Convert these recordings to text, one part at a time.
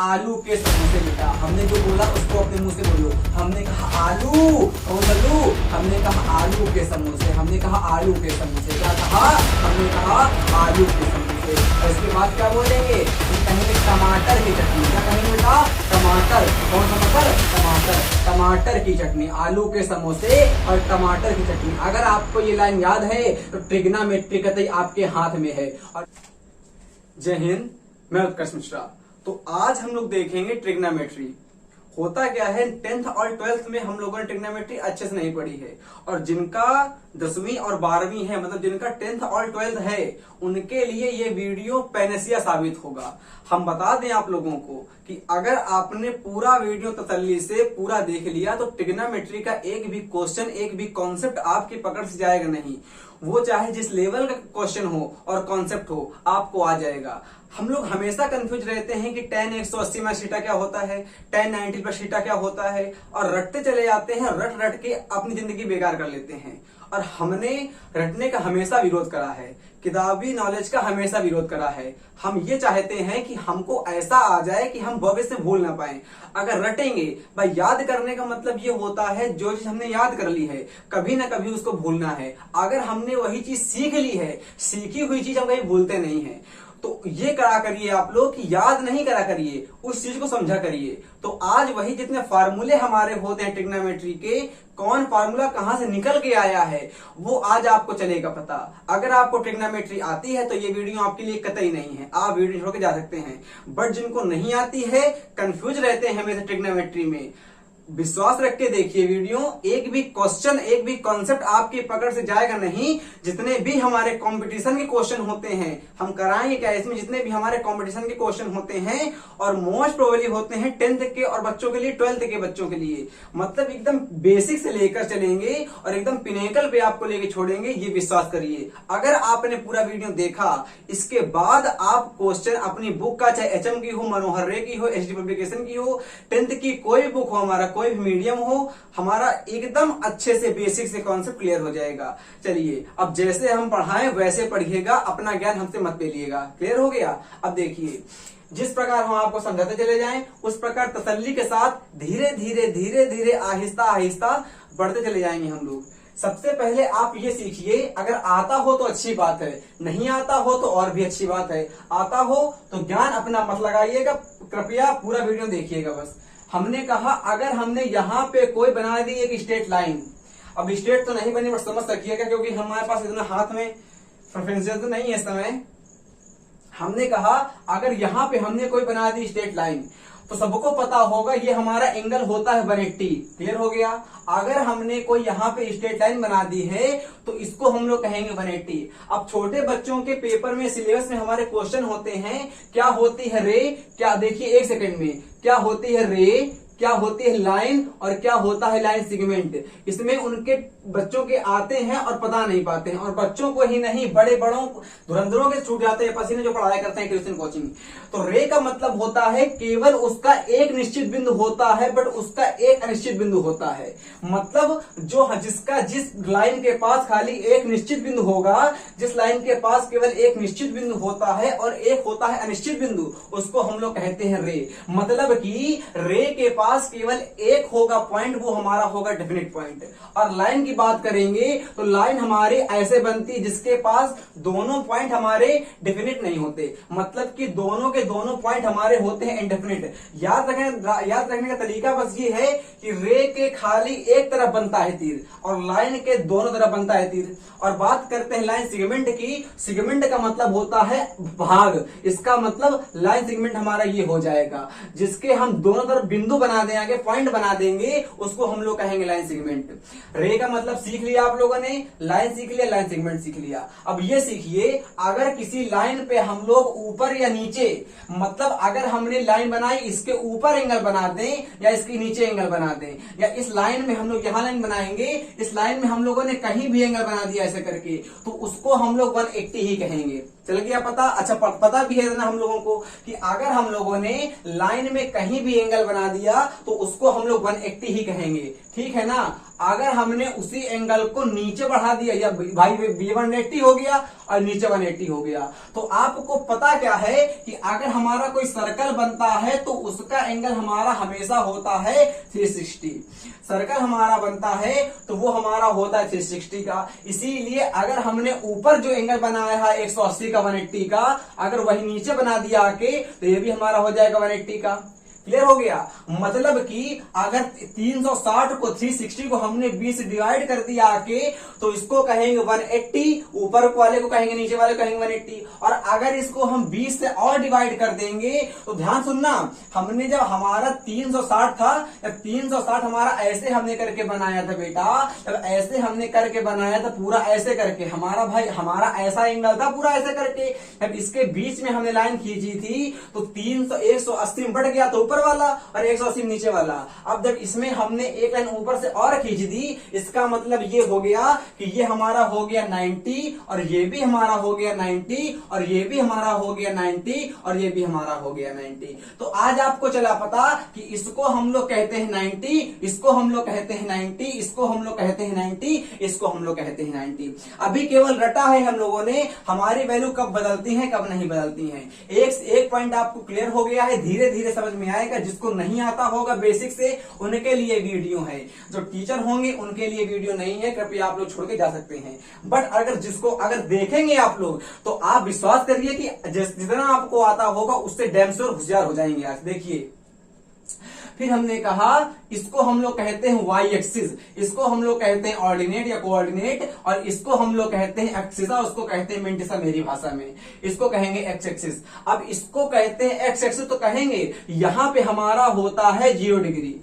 आलू के समोसे बेटा। हमने जो बोला उसको अपने मुंह से बोलो। हमने कहा आलू, कौन सा लू? हमने कहा आलू के समोसे। हमने कहा आलू के समोसे। क्या कहा? हमने कहा आलू के समोसे। और इसके बाद क्या बोलेंगे? कहेंगे टमाटर की चटनी। क्या कहेंगे बेटा? टमाटर। कौन सा मटर? टमाटर। टमाटर की चटनी। आलू के समोसे और टमाटर की चटनी। अगर आपको ये लाइन याद है तो ट्रिग्नोमेट्री कतई आपके हाथ में है। और जय हिंद, मैं उत्कर्ष मिश्रा। तो आज हम लोग देखेंगे ट्रिग्नोमेट्री। होता क्या है, 10th और 12th में हम लोगों ने ट्रिग्नोमेट्री अच्छे से नहीं पढ़ी है, और जिनका 10वीं और 12वीं है, मतलब जिनका 10th और 12th है, उनके लिए ये वीडियो पैनेसिया साबित होगा। हम बता दें आप लोगों को कि अगर आपने पूरा वीडियो तसल्ली से पूरा देख लिया तो ट्रिग्नोमेट्री का एक भी क्वेश्चन, एक भी कॉन्सेप्ट आपकी पकड़ से जाएगा नहीं। वो चाहे जिस लेवल का क्वेश्चन हो और कॉन्सेप्ट हो, आपको आ जाएगा। हम लोग हमेशा कंफ्यूज रहते हैं कि tan 180 में थीटा क्या होता है, tan 90 पर थीटा क्या होता है, और रटते चले जाते हैं। रट रट के अपनी जिंदगी बेकार कर लेते हैं। और हमने रटने का हमेशा विरोध करा है, किताबी नॉलेज का हमेशा विरोध करा है। हम ये चाहते हैं कि हमको ऐसा आ जाए कि हम भविष्य से भूल ना पाए। अगर रटेंगे भाई, याद करने का मतलब ये होता है जो चीज हमने याद कर ली है कभी ना कभी उसको भूलना है। अगर हमने वही चीज सीख ली है, सीखी हुई चीज हम कभी भूलते नहीं है। तो ये करा करिए आप लोग कि याद नहीं करा करिए, उस चीज को समझा करिए। तो आज वही जितने फार्मूले हमारे होते हैं ट्रिग्नोमेट्री के, कौन फार्मूला कहां से निकल के आया है, वो आज आपको चलेगा पता। अगर आपको ट्रिग्नोमेट्री आती है तो ये वीडियो आपके लिए कतई नहीं है, आप वीडियो छोड़ के जा सकते हैं। बट जिनको नहीं आती है, कंफ्यूज रहते हैं हमेशा ट्रिग्नोमेट्री में, विश्वास रख के देखिए वीडियो। एक भी क्वेश्चन, एक भी कॉन्सेप्ट आपकी पकड़ से जाएगा नहीं। जितने भी हमारे कंपटीशन के क्वेश्चन होते हैं, हम कराएंगे क्या इसमें, जितने भी हमारे कंपटीशन के क्वेश्चन होते हैं और मोस्ट प्रोबेबली होते हैं 10th के और बच्चों के लिए, 12th के बच्चों के लिए, मतलब एकदम बेसिक से लेकर चलेंगे और एकदम पिनेकल पे आपको लेके छोड़ेंगे, ये विश्वास करिए। अगर आपने पूरा वीडियो देखा, इसके बाद आप क्वेश्चन अपनी बुक का, चाहे HM की हो, मनोहर रे की हो, HD पब्लिकेशन की हो, 10th की कोई बुक हो, हमारा कोई भी मीडियम हो, हमारा एकदम अच्छे से बेसिक से कॉन्सेप्ट क्लियर हो जाएगा। चलिए, अब जैसे हम पढ़ाएं वैसे पढ़िएगा, अपना ज्ञान हमसे मत पेलिएगा। क्लियर हो गया? अब देखिए, जिस प्रकार हम आपको समझाते चले जाएं, उस प्रकार तसल्ली के साथ धीरे धीरे धीरे धीरे आहिस्ता आहिस्ता बढ़ते चले जाएंगे हम लोग। सबसे पहले आप ये सीखिए, अगर आता हो तो अच्छी बात है, नहीं आता हो तो और भी अच्छी बात है। आता हो तो ज्ञान अपना मत लगाइएगा, कृपया पूरा वीडियो देखिएगा बस। हमने कहा अगर हमने यहाँ पे कोई बना दी एक स्ट्रेट लाइन, अब स्ट्रेट तो नहीं बनी बट समझ सकिएगा, क्योंकि हमारे पास इतना हाथ में प्रेफरेंशियल तो नहीं है इस समय। हमने कहा अगर यहाँ पे हमने कोई बना दी स्ट्रेट लाइन, तो सबको पता होगा ये हमारा एंगल होता है 180। क्लियर हो गया? अगर हमने कोई यहाँ पे स्ट्रेट लाइन बना दी है तो इसको हम लोग कहेंगे 180। अब छोटे बच्चों के पेपर में, सिलेबस में हमारे क्वेश्चन होते हैं, क्या होती है रे, क्या देखिए एक सेकंड में, क्या होती है रे, क्या होती है लाइन, और क्या होता है लाइन सेगमेंट। इसमें उनके बच्चों के आते हैं और पता नहीं पाते हैं, और बच्चों को ही नहीं, बड़े बड़ों धुरंधरों के छूट जाते हैं पसीने जो पढ़ाई करते हैं ट्यूशन कोचिंग। तो रे का मतलब होता है केवल उसका एक निश्चित बिंदु होता है, बट उसका एक अनिश्चित बिंदु होता है। मतलब जिस लाइन के पास खाली एक निश्चित बिंदु होगा, जिस लाइन के पास केवल एक निश्चित बिंदु होता है और एक होता है अनिश्चित बिंदु, उसको हम लोग कहते हैं रे। मतलब कि रे के पास केवल एक होगा पॉइंट, वो हमारा होगा डेफिनेट पॉइंट। और लाइन की बात करेंगे तो लाइन हमारी ऐसे बनती है जिसके पास दोनों पॉइंट हमारे डेफिनेट नहीं होते, मतलब कि दोनों के दोनों पॉइंट हमारे होते हैं इनडेफिनेट। याद रखने का तरीका बस ये है कि रे के खाली एक तरफ बनता है तीर और लाइन के दोनों तरफ बनता है तीर। और बात करते हैं लाइन सेगमेंट की। सेगमेंट का मतलब होता है भाग, इसका मतलब लाइन सेगमेंट हमारा ये हो जाएगा, जिसके हम दोनों तरफ बिंदु बना देंगे, आगे पॉइंट बना देंगे, उसको हम लोग कहेंगे लाइन सेगमेंट। रे का मतलब सीख लिया आप लोगों ने, लाइन सीख लिया, लाइन सेगमेंट सीख लिया। अब ये सीखिए, अगर किसी लाइन पे हम लोग ऊपर या नीचे, मतलब अगर हमने लाइन बनाई, इसके ऊपर एंगल बना दें या इसके नीचे एंगल बना दें, या इस लाइन में हम लोग यहां लाइन बनाएंगे, इस लाइन में हम लोगों ने कहीं भी एंगल बना दिया ऐसे करके, तो उसको हम लोग 180 ही कहेंगे। चल गया पता? अच्छा, पता भी है ना हम लोगों को कि अगर हम लोगों ने लाइन में कहीं भी एंगल बना दिया तो उसको हम लोग 180 ही कहेंगे। ठीक है ना। अगर हमने उसी एंगल को नीचे बढ़ा दिया, या भाई ये 180 हो गया और नीचे 180 हो गया, तो आपको पता क्या है कि अगर हमारा कोई सर्कल बनता है तो उसका एंगल हमारा हमेशा होता है 360। सर्कल हमारा बनता है तो वो हमारा होता है 360 का। इसीलिए अगर हमने ऊपर जो एंगल बनाया है 180 का 180 का, अगर वही नीचे बना दिया आके, तो ये भी हमारा हो जाएगा 180 का। क्लियर हो गया। मतलब कि अगर 360 को 360 को हमने 20 से डिवाइड कर दिया आके, तो इसको कहेंगे 180, ऊपर वाले को कहेंगे, नीचे वाले को कहेंगे 180। और अगर इसको हम 20 से और डिवाइड कर देंगे, तो ध्यान सुनना, हमने जब हमारा 360 था, जब 360 हमारा ऐसे हमने करके बनाया था बेटा, जब ऐसे हमने करके बनाया था पूरा ऐसे करके, हमारा भाई हमारा ऐसा एंगल था पूरा ऐसे करके, जब इसके बीच में हमने लाइन खींची थी तो 180 में बढ़ गया तो ऊपर वाला और 180 नीचे वाला। अब जब इसमें हमने एक लाइन ऊपर से और खींच दी, इसका मतलब ये हो गया कि ये हमारा हो गया 90, और ये भी हमारा हो गया 90, और ये भी हमारा हो गया 90, और ये भी हमारा हो गया 90। तो आज आपको चला पता कि इसको हम लोग कहते हैं 90, इसको हम लोग कहते हैं 90, इसको हम लोग कहते हैं 90, इसको हम लोग कहते हैं 90। अभी केवल रटा है हम लोगों ने, हमारी वैल्यू कब बदलती है कब नहीं बदलती है। एक पॉइंट आपको क्लियर हो गया है, धीरे धीरे समझ में आएगा। जिसको नहीं आता होगा बेसिक से, उनके लिए वीडियो है, जो टीचर होंगे उनके लिए वीडियो नहीं है, कृपया आप लोग छोड़ के जा सकते हैं। बट अगर देखेंगे आप लोग, तो आप विश्वास करिए कि जितना आपको आता होगा उससे डैम श्योर होशियार हो जाएंगे। आज देखिए, फिर हमने कहा इसको हम लोग कहते हैं वाई एक्सिस, इसको हम लोग कहते हैं ऑर्डिनेट या कोऑर्डिनेट, और इसको हम लोग कहते हैं एक्सिसा, उसको कहते हैं मेंटिसा मेरी भाषा में, इसको कहेंगे एक्स एक्सिस। अब इसको कहते हैं एक्स एक्सिस, तो कहेंगे यहां पे हमारा होता है 0 डिग्री,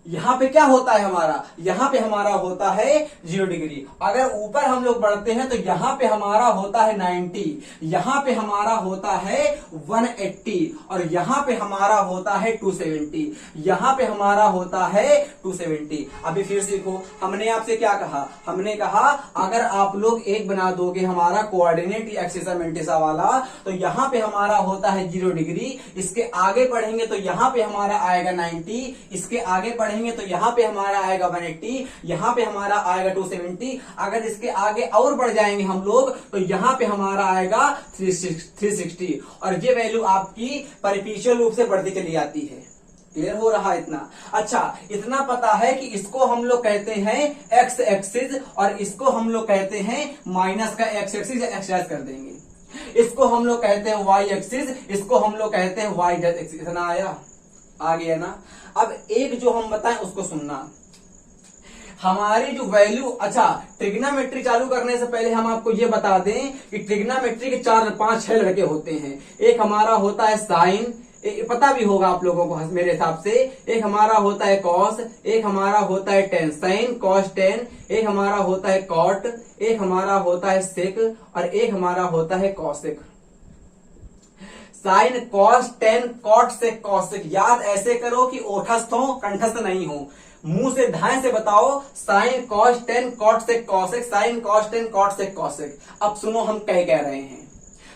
यहां पे क्या होता है हमारा, यहां पे हमारा होता है 0 डिग्री। अगर ऊपर हम लोग बढ़ते हैं तो यहां पे हमारा होता है 90, यहां पे हमारा होता है 180, और यहां पे हमारा होता है 270, यहां पे हमारा होता है 270। अभी फिर सीखो, हमने आपसे क्या कहा, हमने कहा अगर आप लोग एक बना दोगे हमारा कोऑर्डिनेट एक्सिस मेंटिसा वाला, तो यहां पे हमारा होता है 0 डिग्री, इसके आगे बढ़ेंगे तो यहां पे हमारा आएगा 90, इसके आगे बढ़ेंगे तो यहां पे हमारा आएगा 180, यहां पे हमारा आएगा 270। अगर इसके आगे और बढ़ जाएंगे हम लोग तो यहां पे हमारा आएगा 360, और ये वैल्यू आपकी परपेचुअल रूप से बढ़ती चली जाती है। क्लियर हो रहा है इतना? अच्छा, इतना पता है कि इसको हम लोग कहते हैं एक्स एक्सिस, और इसको हम लोग कहते हैं माइनस का एक्स एक्सिस, एक्सरसाइज कर देंगे। इसको हम लोग कहते हैं वाई एक्सिस, इसको हम लोग कहते हैं वाई जेड एक्सिस। इतना आया, आ गया ना। अब एक जो हम बताएं उसको सुनना, हमारी जो वैल्यू, अच्छा ट्रिग्नोमेट्री चालू करने से पहले हम आपको ये बता दें कि ट्रिग्नोमेट्री के 4-5-6 लड़के होते हैं। एक हमारा होता है साइन, पता भी होगा आप लोगों को मेरे हिसाब से, एक हमारा होता है कॉस, एक हमारा होता है टेन, साइन कॉस टेन, एक हमारा होता है कॉट, एक हमारा होता है सेक, और एक हमारा होता है cosec. Sine cos tan cot से कॉसेक, याद ऐसे करो कि ओठस्थ हो, कंठस्थ नहीं हो। मुंह से धाए से बताओ, साइन कॉस टेन कॉट से cosec, sine cos tan cot से कॉसेक। अब सुनो हम कह रहे हैं,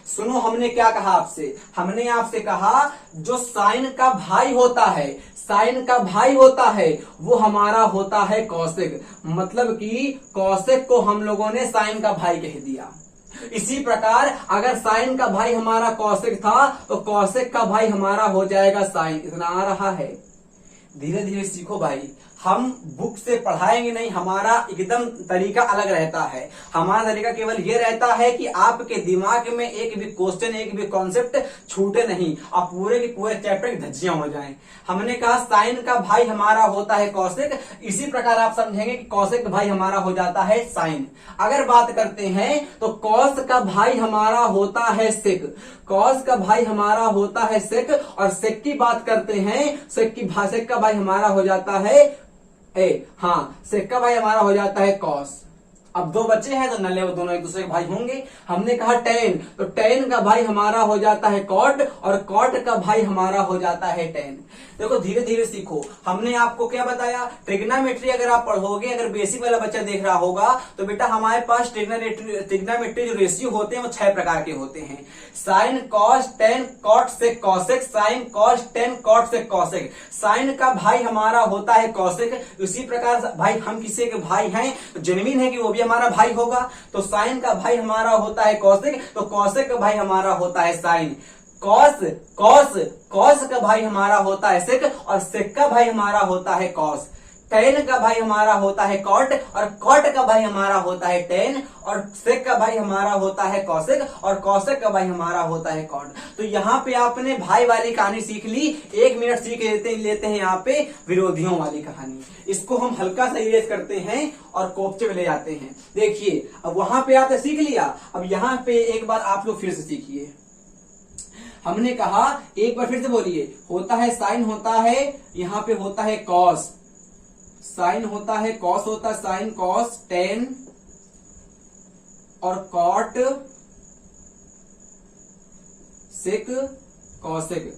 सुनो हमने क्या कहा आपसे, हमने आपसे कहा जो साइन का भाई होता है, साइन का भाई होता है वो हमारा होता है कॉसेक। मतलब कि कॉसेक को हम लोगों ने साइन का भाई कह दिया। इसी प्रकार अगर साइन का भाई हमारा कॉसेक था तो कॉसेक का भाई हमारा हो जाएगा साइन। इतना आ रहा है? धीरे धीरे सीखो भाई, हम बुक से पढ़ाएंगे नहीं, हमारा एकदम तरीका अलग रहता है। हमारा तरीका केवल ये रहता है कि आपके दिमाग में एक भी क्वेश्चन, एक भी कॉन्सेप्ट छूटे नहीं, आप पूरे के पूरे चैप्टर की धज्जियां हो जाएं। हमने कहा साइन का भाई हमारा होता है कॉसेक, इसी प्रकार आप समझेंगे कि कॉसेक का भाई हमारा हो जाता है साइन। अगर बात करते हैं तो कॉस का भाई हमारा होता है सेक, कॉस का भाई हमारा होता है सेक, और सेक की बात करते हैं, सेक का भाई हमारा हो जाता है सेक का भाई हमारा हो जाता है कॉस। अब दो बच्चे हैं तो नल्ले वो दोनों एक दूसरे के भाई होंगे। हमने कहा टेन, तो टेन का भाई हमारा हो जाता है कॉट और कॉट का भाई हमारा हो जाता है टेन। देखो धीरे धीरे सीखो। हमने आपको क्या बताया, ट्रिग्नोमेट्री अगर आप पढ़ोगे, अगर बेसिक वाला बच्चा देख रहा होगा तो बेटा हमारे पास ट्रिग्नोमेट्री जो रेशियो होते हैं वो 6 प्रकार के होते हैं। Sine cos tan cot sec cosec, sine cos tan cot sec cosec. Sine का भाई हमारा होता है कॉसेक, उसी प्रकार भाई हम किसी के भाई हैं तो जेन्युइन है कि वो भी हमारा भाई होगा, तो साइन का भाई हमारा होता है कॉसेक, तो कॉसेक का भाई हमारा होता है साइन। कॉस कॉस कॉस का भाई हमारा होता है सेक और सेक का भाई हमारा होता है कॉस। टेन का भाई हमारा होता है कॉट और कॉट का भाई हमारा होता है टेन और सेक का भाई हमारा होता है कॉसेक और कॉसेक का भाई हमारा होता है कॉट। तो यहाँ पे आपने भाई वाली कहानी सीख ली। 1 मिनट सीख लेते हैं यहाँ पे विरोधियों वाली कहानी। इसको हम हल्का सा इरेज करते हैं और कोफ्ते में ले जाते हैं। देखिए अब वहां पे आपने सीख लिया, अब यहाँ पे एक बार आप लोग फिर से सीखिए। हमने कहा एक बार फिर से बोलिए, होता है साइन होता है, यहाँ पे होता है कॉस, साइन होता है कॉस होता है साइन कॉस टेन और कॉट सेक कॉसेक।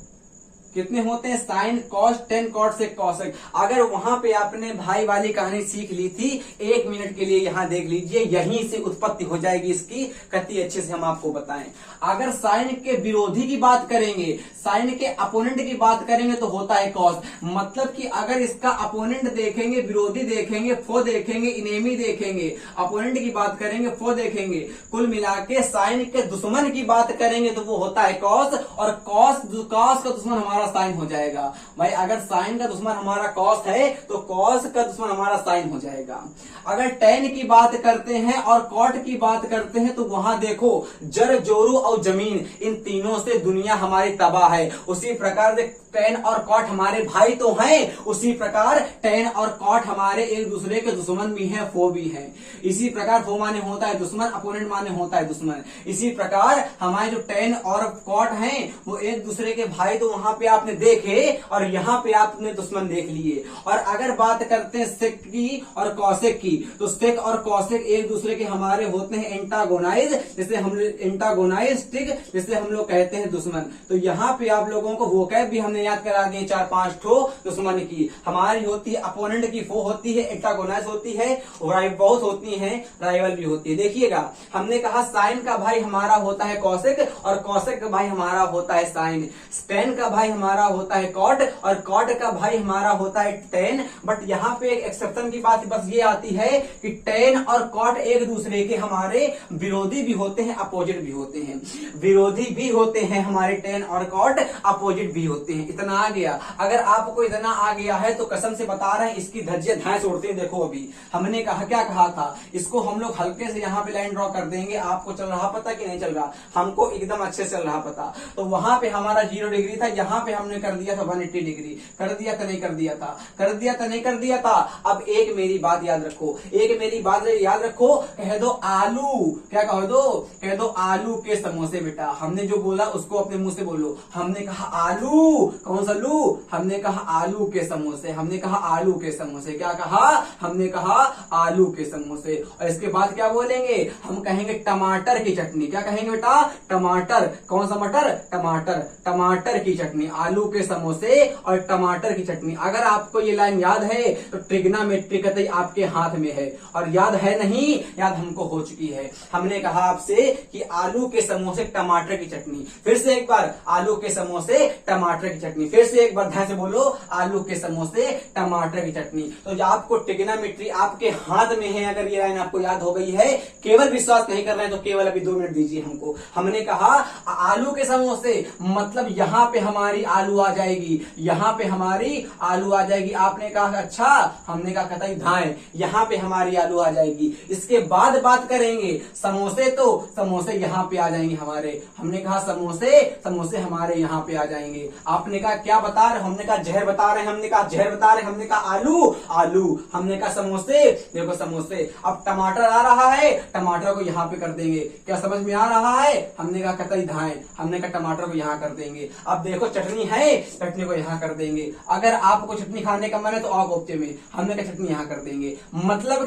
कितने होते हैं, sine cos tan cot sec cosec. अगर वहां पे आपने भाई वाली कहानी सीख ली थी, 1 मिनट के लिए यहां देख लीजिए, यहीं से उत्पत्ति हो जाएगी इसकी, कितनी अच्छे से हम आपको बताएं। अगर साइन के विरोधी की बात करेंगे, साइन के अपोनेंट की बात करेंगे तो होता है कॉस। मतलब कि अगर इसका अपोनेंट देखेंगे, विरोधी देखेंगे, फो देखेंगे, इनेमी देखेंगे, अपोनेंट की बात करेंगे, फो देखेंगे, कुल मिला के साइन के दुश्मन की बात करेंगे तो वो होता है कॉस। और कॉस का दुश्मन हमारा साइन हो जाएगा। भाई अगर साइन का दुश्मन हमारा कॉस है तो कॉस का दुश्मन हमारा साइन हो जाएगा। अगर टेन की बात करते हैं और कॉट की बात करते हैं तो वहां देखो जर जोरू और जमीन, इन तीनों से दुनिया हमारी तबाह है। उसी प्रकार से टेन और कॉट हमारे भाई तो हैं, उसी प्रकार टेन और कॉट हमारे एक दूसरे के दुश्मन भी हैं, फो भी हैं। इसी प्रकार फो माने होता है दुश्मन, अपोनेंट माने होता है दुश्मन। इसी प्रकार हमारे जो टेन और कॉट हैं वो एक दूसरे के भाई तो वहां पे आपने देखे और यहाँ पे आपने दुश्मन देख लिए। और अगर बात करते हैं सेक की और कॉसेक की, तो सेक और कॉसेक एक दूसरे के हमारे होते हैं एंटागोनाइज, जैसे हम एंटागोनाइस्टिक, जैसे हम लोग कहते हैं दुश्मन। तो यहाँ पे आप लोगों को वोकैब भी हमने याद करा दिए 4-5 ठो दुश्मन की। हमारी होती है अपोनेंट की, फो होती है, एंटागोनाइज होती है, बहुत होती है, राइवल भी होती है। देखिएगा हमने कहा साइन का भाई हमारा होता है कॉसेक और कॉसेक का भाई हमारा होता है साइन। टेन का भाई हमारा होता है कॉट और कॉट का भाई हमारा होता है टेन। बट यहाँ पे एक एक्सेप्शन की बात बस ये आती है कि टेन और कॉट एक दूसरे के हमारे विरोधी भी होते हैं, अपोजिट भी होते हैं। विरोधी भी होते हैं हमारे टेन और कॉट, अपोजिट भी होते हैं। इतना आ गया। अगर आपको इतना आ गया है तो कसम से बता रहे हैं इसकी धज्जियां धांस उड़ती है। देखो अभी हमने कहा क्या कहा था, इसको हम लोग हल्के से यहाँ पे लाइन ड्रॉ कर देंगे। आपको चल रहा पता कि नहीं चल रहा, हमको एकदम अच्छे से चल रहा पता। तो वहां पे हमारा 0 डिग्री था, यहाँ पे हमने कर दिया था 180 डिग्री। कर दिया था नहीं कर दिया था, कर दिया था नहीं कर दिया था। अब एक मेरी बात याद रखो, एक मेरी बात याद रखो, कह दो आलू, क्या कह दो, कह दो आलू के समोसे। बेटा हमने जो बोला उसको अपने मुंह से बोलो। हमने कहा आलू, कौन सा लू, हमने कहा आलू के समोसे, हमने कहा आलू के समोसे। क्या कहा, हमने कहा आलू के समोसे। और इसके बाद क्या बोलेंगे, हम कहेंगे टमाटर की चटनी। क्या कहेंगे बेटा, टमाटर, कौन सा मटर, टमाटर, टमाटर की चटनी। आलू के समोसे और टमाटर की चटनी। अगर आपको ये लाइन याद है तो ट्रिग्नोमेट्री कतई आपके हाथ में है, और याद है नहीं, याद हमको हो चुकी है। हमने कहा आपसे कि आलू के समोसे टमाटर की चटनी। फिर से एक बार, आलू के समोसे टमाटर की चटनी। फिर से एक बार ध्यान से बोलो, आलू के समोसे टमाटर की चटनी। तो आपको ट्रिग्नोमेट्री आपके हाथ में है। अगर ये लाइन आपको याद हो गई है, केवल विश्वास नहीं कर रहे हैं तो केवल अभी 2 मिनट दीजिए हमको। हमने कहा आलू के समोसे मतलब यहाँ पे हमारी आलू आ जाएगी, यहाँ पे हमारी आलू आ जाएगी। आपने कहा अच्छा, हमने कहा कतई धाए, यहाँ पे हमारी आलू आ जाएगी। इसके बाद बात करेंगे समोसे, तो समोसे यहाँ पे आ जाएंगे हमारे। हमने कहा समोसे, समोसे हमारे यहाँ पे आ जाएंगे। आपने कहा क्या बता रहे, हमने कहा जहर बता रहे हैं, हमने कहा जहर बता रहे हैं, हमने कहा आलू, आलू, हमने कहा समोसे, देखो समोसे। अब टमाटर आ रहा है, टमाटर को यहाँ पे कर देंगे। क्या समझ में आ रहा है, हमने कहा कतई धाए, हमने कहा टमाटर को यहाँ कर देंगे। अब देखो चटनी चटनी है, चटनी को यहाँ कर देंगे। अगर आपको चटनी खाने का मन है तो आओ कोफ्ते में, हमने कहा चटनी यहाँ कर देंगे। मतलब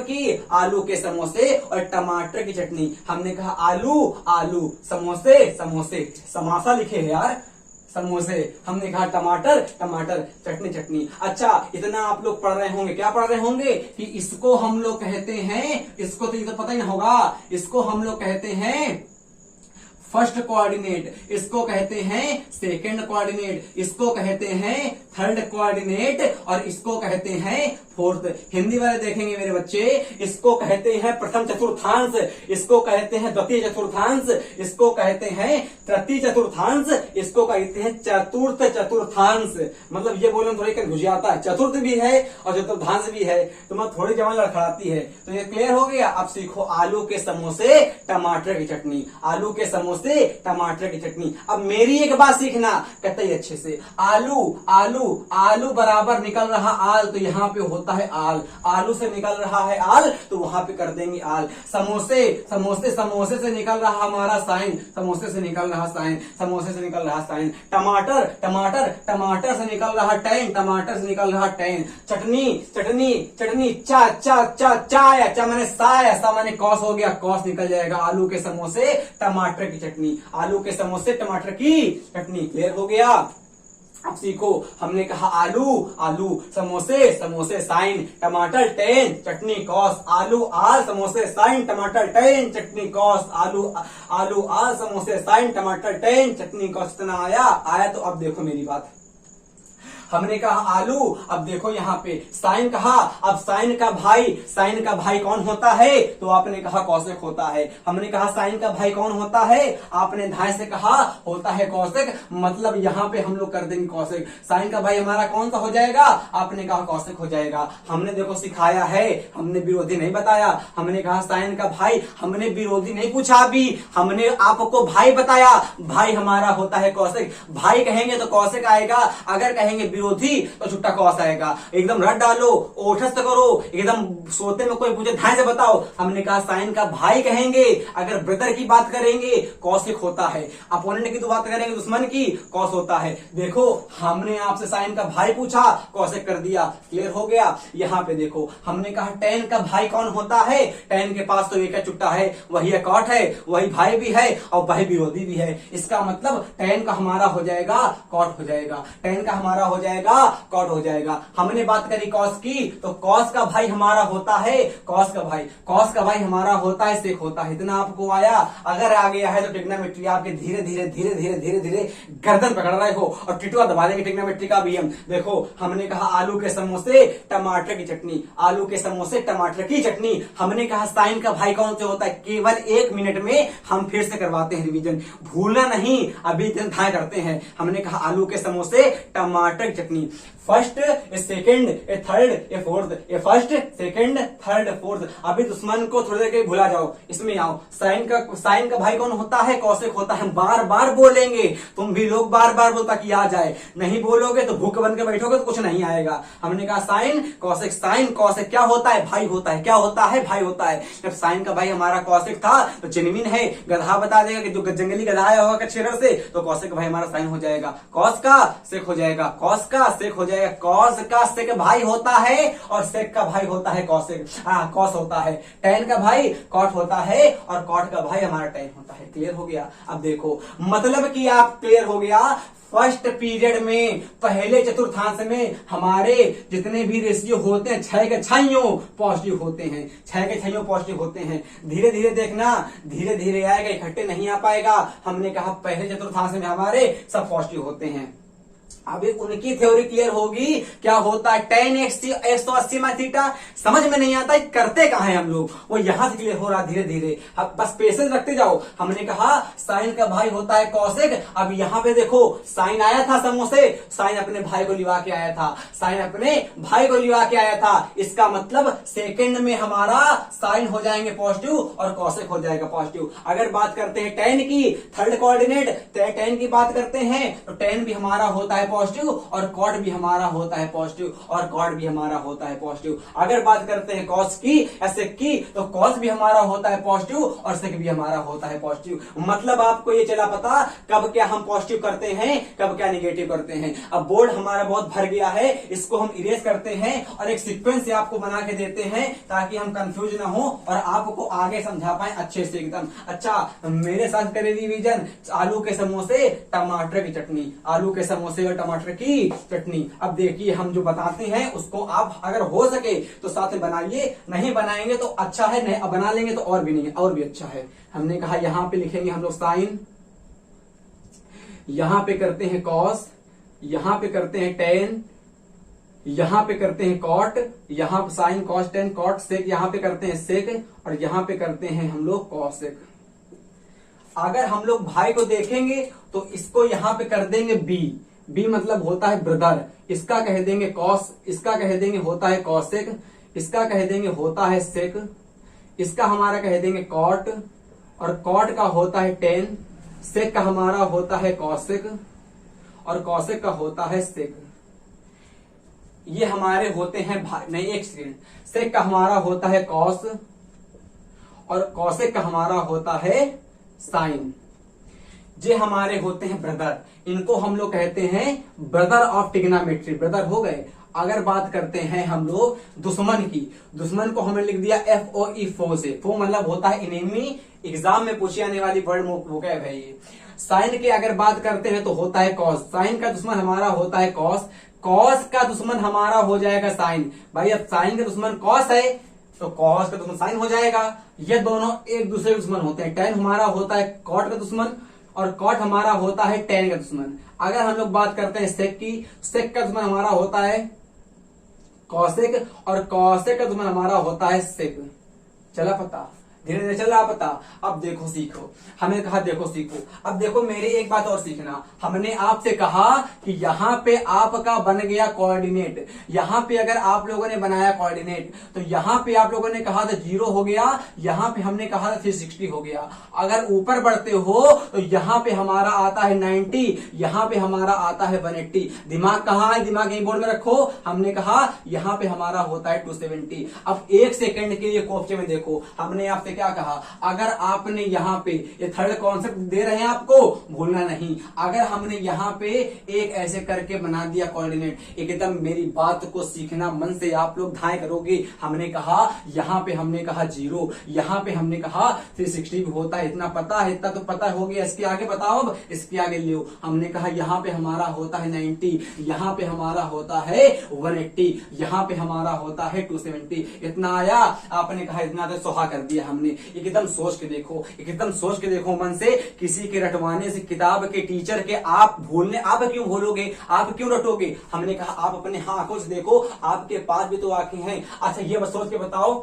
कि आलू के समोसे और टमाटर की चटनी। हमने कहा आलू समोसे, समासा लिखे है यार, समोसे। हमने कहा टमाटर चटनी। अच्छा, इतना आप लोग पढ़ रहे होंगे, क्या पढ़ रहे होंगे कि इसको हम लोग कहते हैं, इसको तो ये तो पता ही ना होगा, इसको हम लोग कहते हैं फर्स्ट कोऑर्डिनेट, इसको कहते हैं सेकंड कोऑर्डिनेट, इसको कहते हैं थर्ड कोऑर्डिनेट और इसको कहते हैं फोर्थ। हिंदी वाले देखेंगे मेरे बच्चे, इसको कहते हैं प्रथम चतुर्थांश, इसको कहते हैं द्वितीय चतुर्थांश, इसको कहते हैं तृतीय चतुर्थांश, इसको कहते हैं चतुर्थ चतुर्थांश। मतलब ये बोलने में थोड़ी कंफ्यूजन आता है, चतुर्थ भी है और चतुर्थांश भी है, तो मतलब थोड़ी जवान लड़खड़ाती है। तो ये क्लियर हो गया। अब सीखो आलू के समोसे टमाटर की चटनी, आलू के समोसे टमाटर की चटनी। अब मेरी एक बात सीखना कतई अच्छे से, आलू बराबर निकल रहा आल, तो यहाँ पे होता है आल, आलू से निकल रहा है आल तो वहां पे कर देंगे आल। समोसे से निकल रहा हमारा साइन, समोसे से निकल रहा साइन। टमाटर से निकल रहा टैन, टमाटर से निकल रहा टैन। चटनी चा मैंने सा मैंने कॉस हो गया, कॉस निकल जाएगा। आलू के समोसे टमाटर की चटनी, आलू के समोसे टमाटर की चटनी। क्लियर हो गया। अब सीखो, हमने कहा आलू समोसे साइन, टमाटर टेन चटनी कॉस, आलू आल समोसे साइन टमाटर टेन चटनी कॉस, आलू आल समोसे साइन टमाटर टेन चटनी कॉस। इतना आया तो अब देखो मेरी बात, हमने कहा आलू, अब देखो यहाँ पे साइन कहा। अब साइन का भाई कौन होता है, तो आपने कहा कौशिक होता है। हमने कहा साइन का भाई कौन होता है, आपने धाय से कहा होता है कौशिक। मतलब यहाँ पे हम लोग कर देंगे कौशिक। साइन का भाई हमारा कौन सा हो जाएगा, आपने कहा कौशिक हो जाएगा। हमने देखो सिखाया है, हमने विरोधी नहीं बताया। हमने कहा साइन का भाई, हमने विरोधी नहीं पूछा, अभी हमने आपको भाई बताया। भाई हमारा होता है कौशिक। भाई कहेंगे तो कौशिक आएगा, अगर कहेंगे विरोधी तो छुट्टा कौस आएगा। एकदम रट डालो, ओठस्त करो, एकदम सोते में कोई पूछे ध्यान से बताओ। हमने कहा साइन का भाई कहेंगे, अगर ब्रदर की बात करेंगे कौशिक होता है, अपोनेंट की तो बात करेंगे दुश्मन की कौस होता है। देखो हमने आपसे साइन का भाई पूछा, कौशिक कर दिया। क्लियर हो गया। यहाँ पे देखो हमने कहा टेन का भाई कौन होता है, टेन के पास तो एक चुट्टा है, वही कॉट है, वही भाई भी है और वही विरोधी भी है। इसका मतलब टेन का हमारा हो जाएगा कॉट हो जाएगा, टेन का हमारा हो जाएगा कॉट हो जाएगा। हमने बात करी कॉस की, तो कॉस का भाई हमारा होता है कॉस का भाई हमारा होता है सेक होता है। इतना आपको आया। अगर आ गया है तो ट्रिग्नोमेट्री आपके धीरे धीरे गर्दन पकड़ रहे हो और टिटवा दबा देंगे ट्रिग्नोमेट्री का भी हम। देखो हमने कहा आलू के समोसे टमाटर की चटनी, आलू के समोसे टमाटर की चटनी। हमने कहा साइन का भाई कौन से होता है, केवल 1 मिनट में हम फिर से करवाते हैं रिवीजन, भूलना नहीं, अभी ध्यान करते हैं। हमने कहा आलू के समोसे टमाटर की चटनी, first A second A third A fourth, A first second third fourth. अभी दुश्मन को थोड़ी देर के भुला जाओ, इसमें आओ। साइन का भाई कौन होता है, कौशिक होता है। बार बार बोलेंगे, तुम भी लोग बार बार बोल ताकि आ जाए, नहीं बोलोगे तो भूख बन के बैठोगे तो कुछ नहीं आएगा। हमने कहा साइन कौशिक क्या होता है, भाई होता है। क्या होता है, भाई होता है। जब साइन का भाई हमारा कौशिक था तो जेन्युइन है, गधा बता देगा कि जो जंगली गधा आया होगा कछेरा से, तो कौशिक भाई हमारा साइन हो जाएगा, कॉस का सेक हो जाएगा, कॉस का सेक हो जाएगा। कॉस का सेक भाई होता है और सेक का भाई होता है कौशिक, कॉस होता है। टेन का भाई कॉट होता है और कॉट का भाई हमारा टेन होता है। क्लियर हो गया। अब देखो मतलब कि आप क्लियर हो गया। फर्स्ट पीरियड में पहले चतुर्थांश में हमारे जितने भी रेशियो होते हैं 6 के 6 पॉजिटिव होते हैं, 6 के 6 पॉजिटिव होते हैं। धीरे धीरे देखना, धीरे धीरे आएगा, इकट्ठे नहीं आ पाएगा। हमने कहा पहले चतुर्थांश में हमारे सब पॉजिटिव होते हैं। अभी उनकी थ्योरी क्लियर होगी। क्या होता है tan x 180 में थीटा, समझ में नहीं आता करते कहां है हम लोग, वो यहां से क्लियर हो रहा धीरे धीरे। अब बस पेशेंस रखते जाओ। हमने कहा साइन का भाई होता है कौशिक। अब यहाँ पे देखो साइन आया था समोसे, साइन अपने भाई को लिवा के आया था, साइन अपने भाई को लिवा के आया था। इसका मतलब सेकंड में हमारा साइन हो जाएंगे पॉजिटिव और कौशिक हो जाएगा पॉजिटिव। अगर बात करते हैं tan की थर्ड कोऑर्डिनेट, tan की बात करते हैं तो tan भी हमारा होता है है पॉजिटिव और कॉट भी हमारा होता है पॉजिटिव और कॉट भी हमारा होता है पॉजिटिव। अगर बात करते हैं कॉस की या सेक की तो कॉस भी हमारा होता है पॉजिटिव और सेक भी हमारा होता है पॉजिटिव। मतलब आपको ये चला पता कब क्या हम पॉजिटिव करते हैं कब क्या निगेटिव करते हैं। अब बोर्ड हमारा बहुत भर गया है, इसको हम इरेज करते हैं और एक सीक्वेंस से आपको बना के देते हैं ताकि हम कंफ्यूज ना हो और आपको आगे समझा पाए अच्छे से एकदम। अच्छा मेरे साथ करें रिवीजन, आलू के समोसे टमाटर की चटनी, आलू के समोसे और टमाटर की चटनी। अब देखिए हम जो बताते हैं उसको आप अगर हो सके तो साथ में बनाइए, नहीं बनाएंगे तो अच्छा है, नहीं बना लेंगे तो और भी नहीं है, और भी अच्छा है। हमने कहा यहां पे लिखेंगे हम लोग साइन, यहां पे करते हैं कॉस, यहां पे करते हैं टेन, यहां पे करते हैं कॉट, यहां पे sine cos tan cot sec, यहां पे करते हैं सेक और यहां पे करते हैं हम लोग कॉसेक। अगर हम लोग भाई को देखेंगे तो इसको यहां पे कर देंगे बी, बी मतलब होता है ब्रदर, इसका कह देंगे कॉस, इसका कह देंगे होता है कॉसेक, इसका कह देंगे होता है सेक, इसका हमारा कह देंगे कॉट और कॉट का होता है टेन, सेक का हमारा होता है कॉसेक और कॉसेक का होता है सेक। ये हमारे होते हैं भाई, नहीं एक सेकेंड, सेक का हमारा होता है कॉस और कॉसेक का हमारा होता है साइन। ये हमारे होते हैं ब्रदर, इनको हम लोग कहते हैं ब्रदर ऑफ ट्रिग्नोमेट्री, ब्रदर हो गए। अगर बात करते हैं हम लोग दुश्मन की, दुश्मन को हमने लिख दिया FOE फो से, फो मतलब होता है इनेमी, एग्जाम में पूछी आने वाली वर्ड वो क्या है भाई। साइन की अगर बात करते हैं तो होता है कॉस, साइन का दुश्मन हमारा होता है कॉस, कॉस का दुश्मन हमारा हो जाएगा साइन। भाई अब साइन का दुश्मन कॉस है तो कॉस का दुश्मन साइन हो जाएगा, ये दोनों एक दूसरे के दुश्मन होते हैं। टेन हमारा होता है कॉट का दुश्मन और कॉट हमारा होता है टेन का दुश्मन। अगर हम लोग बात करते हैं सेक की, सेक का दुश्मन हमारा होता है कॉसेक और कॉसेक का दुश्मन हमारा होता है सेक। चला पता, धीरे धीरे चल रहा पता। अब देखो सीखो, हमने कहा देखो सीखो। अब देखो मेरी एक बात और सीखना, हमने आपसे कहा कि यहाँ पे आपका बन गया कोऑर्डिनेट, यहाँ पे अगर आप लोगों ने बनाया कोऑर्डिनेट तो यहाँ पे आप लोगों ने कहा था 0 हो गया, यहाँ पे हमने कहा था 360 हो गया। अगर ऊपर बढ़ते हो तो यहाँ पे हमारा आता है 90, यहाँ पे हमारा आता है 180। दिमाग कहाँ है, दिमाग यही बोर्ड में रखो। हमने कहा यहाँ पे हमारा होता है 270। अब एक सेकेंड के लिए क्वेश्चन में देखो, हमने आपसे क्या कहा, अगर आपने यहाँ पे ये थर्ड कॉन्सेप्ट दे रहे हैं आपको भूलना नहीं। अगर हमने यहाँ पे एक ऐसे करके बना दिया कोऑर्डिनेट, एकदम मेरी बात को सीखना मन से आप लोग धाए करोगे। हमने कहा यहाँ पे हमने कहा 0, यहाँ पे हमने कहा 360 भी होता है, इतना पता है, इतना तो पता हो गया। इसके आगे बताओ, अब इसके आगे लो। हमने कहा यहाँ पे हमारा होता है 90, यहाँ पे हमारा होता है 180, यहाँ पे हमारा होता है 270। इतना आया, आपने कहा इतना तो सोहा कर दिया हमने। एकदम सोच के देखो, एकदम सोच के देखो मन से, किसी के रटवाने से, किताब के टीचर के आप भूलने, आप क्यों भूलोगे, आप क्यों रटोगे। हमने कहा आप अपने आंखों से देखो, आपके पास भी तो आंखें हैं। अच्छा ये बस सोच के बताओ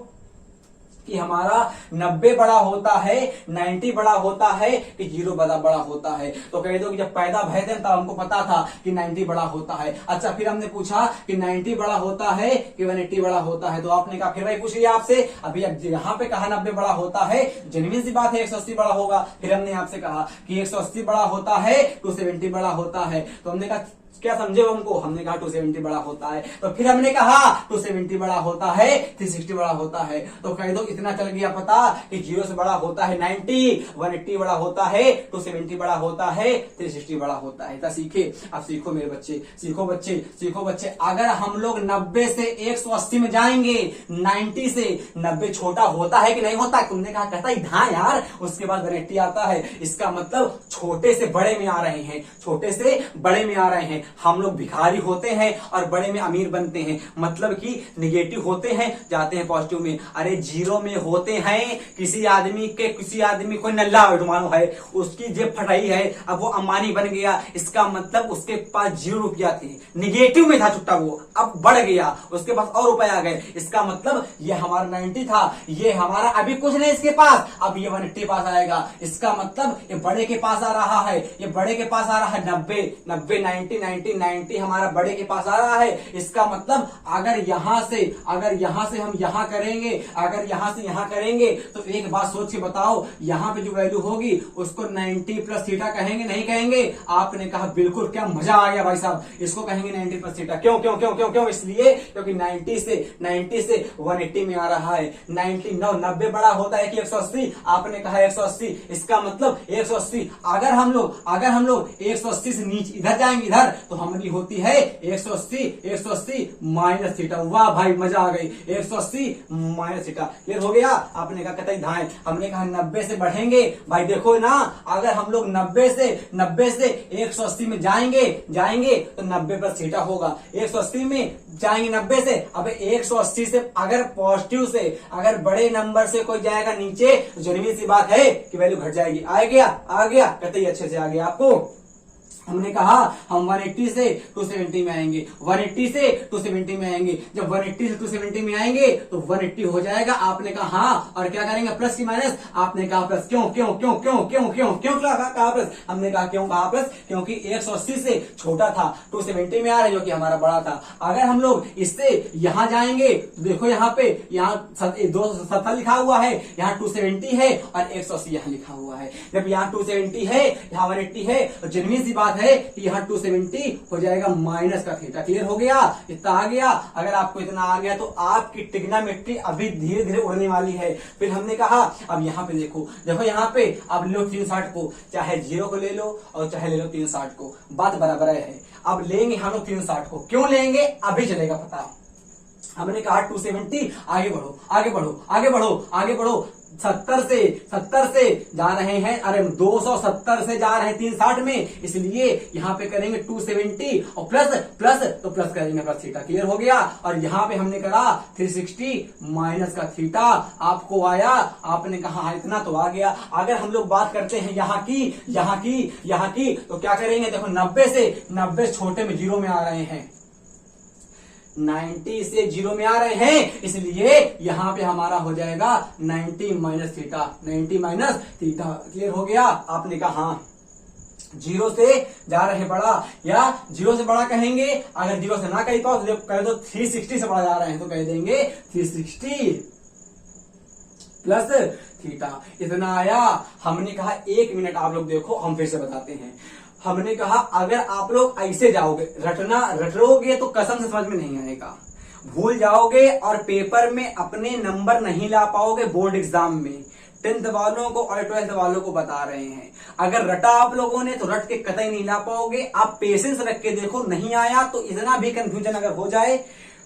कि हमारा 90 बड़ा होता है, 90 बड़ा होता है कि 0 बड़ा होता है। तो कह दो कि जब पैदा भय थे तब हमको पता था कि 90 बड़ा होता है। अच्छा फिर हमने पूछा कि 90 बड़ा होता है कि 180 बड़ा होता है, तो आपने कहा फिर भाई पूछ लिया आपसे। अभी अब यहाँ पे कहा 90 बड़ा होता है, जेन्युइन सी बात है 180 बड़ा होगा। फिर हमने आपसे कहा कि 180 बड़ा होता है, 270 बड़ा होता है। तो हमने कहा क्या समझे हो हमको, हमने कहा 270 बड़ा होता है। तो फिर हमने कहा 270 बड़ा होता है, 360 बड़ा होता है। तो कह दो इतना चल गया पता कि 0 से बड़ा होता है 90, 180 बड़ा होता है, 270 बड़ा होता है, 360 बड़ा होता है। तो सीखे, अब सीखो मेरे बच्चे, सीखो बच्चे, सीखो बच्चे। अगर हम लोग 90 से 180 में जाएंगे, 90 से 90 छोटा होता है कि नहीं होता, तुमने कहा कहता ही हाँ यार, उसके बाद 180 आता है। इसका मतलब छोटे से बड़े में आ रहे हैं, छोटे से बड़े में आ रहे हैं। हम लोग भिखारी होते हैं और बड़े में अमीर बनते हैं, मतलब कि निगेटिव होते हैं जाते हैं पॉजिटिव में। अरे 0 में होते हैं, किसी आदमी को नल्ला मानो है, उसकी जेब फटाई है, अब वो अंबानी बन गया। इसका मतलब उसके पास 0 रुपया थे, निगेटिव में था चुट्टा, वो अब बढ़ गया, उसके पास और रुपए आ गए। इसका मतलब ये हमारा 90 था, ये हमारा अभी कुछ नहीं इसके पास, अब ये 180 पास आएगा। इसका मतलब ये बड़े के पास आ रहा है, ये बड़े के पास आ रहा है 90, 90, 90, 90 हमारा बड़े के पास आ रहा है। इसका मतलब अगर यहां से हम यहां करेंगे, अगर यहां से यहां करेंगे तो एक बात सोच के बताओ, यहां पे जो वैल्यू होगी उसको 90 प्लस थीटा कहेंगे नहीं कहेंगे? आपने कहा बिल्कुल, क्या मजा आ गया भाई साहब, इसको कहेंगे 90 प्लस थीटा। क्यों क्यों क्यों क्यों क्यों? इसलिए क्योंकि 90 से 180 में आ रहा है। 90 बड़ा होता है कि 180? आपने कहा 180, इसका मतलब 180। अगर हम लोग 180 से नीचे इधर जाएंगे इधर, तो हमारी होती है 180 माइनस थीटा। वाह भाई मजा आ गई, 180 माइनस थीटा। क्लियर हो गया? आपने कहा कतई धाए, हमने कहा 90 से बढ़ेंगे। भाई देखो ना, अगर हम लोग 90 से 180 में जाएंगे तो 90 प्लस थीटा होगा। 180 में जाएंगे 90 से, अब 180 से अगर पॉजिटिव से अगर बड़े नंबर से कोई जाएगा नीचे, तो जरूरी सी बात है कि वैल्यू घट जाएगी। आ गया कतई अच्छे से आ गया आपको। हमने कहा हम 180 से 270 में आएंगे, 180 से 270 में आएंगे। जब 180 से 270 में आएंगे तो 180 हो जाएगा। आपने कहा हाँ, और क्या करेंगे? प्लस की माइनस? आपने कहा प्लस। क्यों क्यों क्यों क्यों क्यों क्यों क्यों कहा प्लस? हमने कहा क्यों कहा प्लस? क्योंकि 180 से छोटा था, 270 में आ रहा है जो कि हमारा बड़ा था। अगर हम लोग इससे यहां जाएंगे तो देखो यहाँ पे 270 लिखा हुआ है, यहाँ 270 है और 180 यहाँ लिखा हुआ है। जब यहाँ 270 है यहाँ 180 है तो जेन्युइन सी बात है कि यहाँ 270 हो जाएगा माइनस का थीटा। क्लियर हो गया? इतना आ गया। अगर आपको इतना आ गया तो आपकी ट्रिग्नोमेट्री अभी धीरे धीरे उड़ने वाली है। फिर हमने कहा अब यहाँ पे देखो यहाँ पे अब लो 360 को, चाहे 0 को ले लो और चाहे ले लो 360 को, बात बराबर है। अब लेंगे हम लोग 360 को। क्यों लेंगे अभी चलेगा पता। हमने कहा 270, आगे बढ़ो 70 से जा रहे हैं, अरे 270 से जा रहे हैं 360 में, इसलिए यहाँ पे करेंगे 270 और प्लस करेंगे प्लस थीटा। क्लियर हो गया? और यहाँ पे हमने करा 360 माइनस का थीटा। आपको आया? आपने कहा इतना तो आ गया। अगर हम लोग बात करते हैं यहाँ की तो क्या करेंगे? देखो 90 छोटे में 0 में आ रहे हैं, 90 से 0 में आ रहे हैं, इसलिए यहां पे हमारा हो जाएगा 90 माइनस थीटा। क्लियर हो गया? आपने कहा हाँ, 0 से जा रहे हैं बड़ा या 0 से बड़ा कहेंगे। अगर 0 से ना कही तो कह दो 360 से बड़ा जा रहे हैं तो कह देंगे 360 प्लस थीटा। इतना आया। हमने कहा 1 मिनट आप लोग देखो, हम फिर से बताते हैं। हमने कहा अगर आप लोग ऐसे जाओगे, रटोगे तो कसम से समझ में नहीं आएगा, भूल जाओगे और पेपर में अपने नंबर नहीं ला पाओगे बोर्ड एग्जाम में। 10th वालों को और 12th वालों को बता रहे हैं, अगर रटा आप लोगों ने तो रट के कतई नहीं ला पाओगे। आप पेशेंस रख के देखो, नहीं आया तो इतना भी कंफ्यूजन अगर हो जाए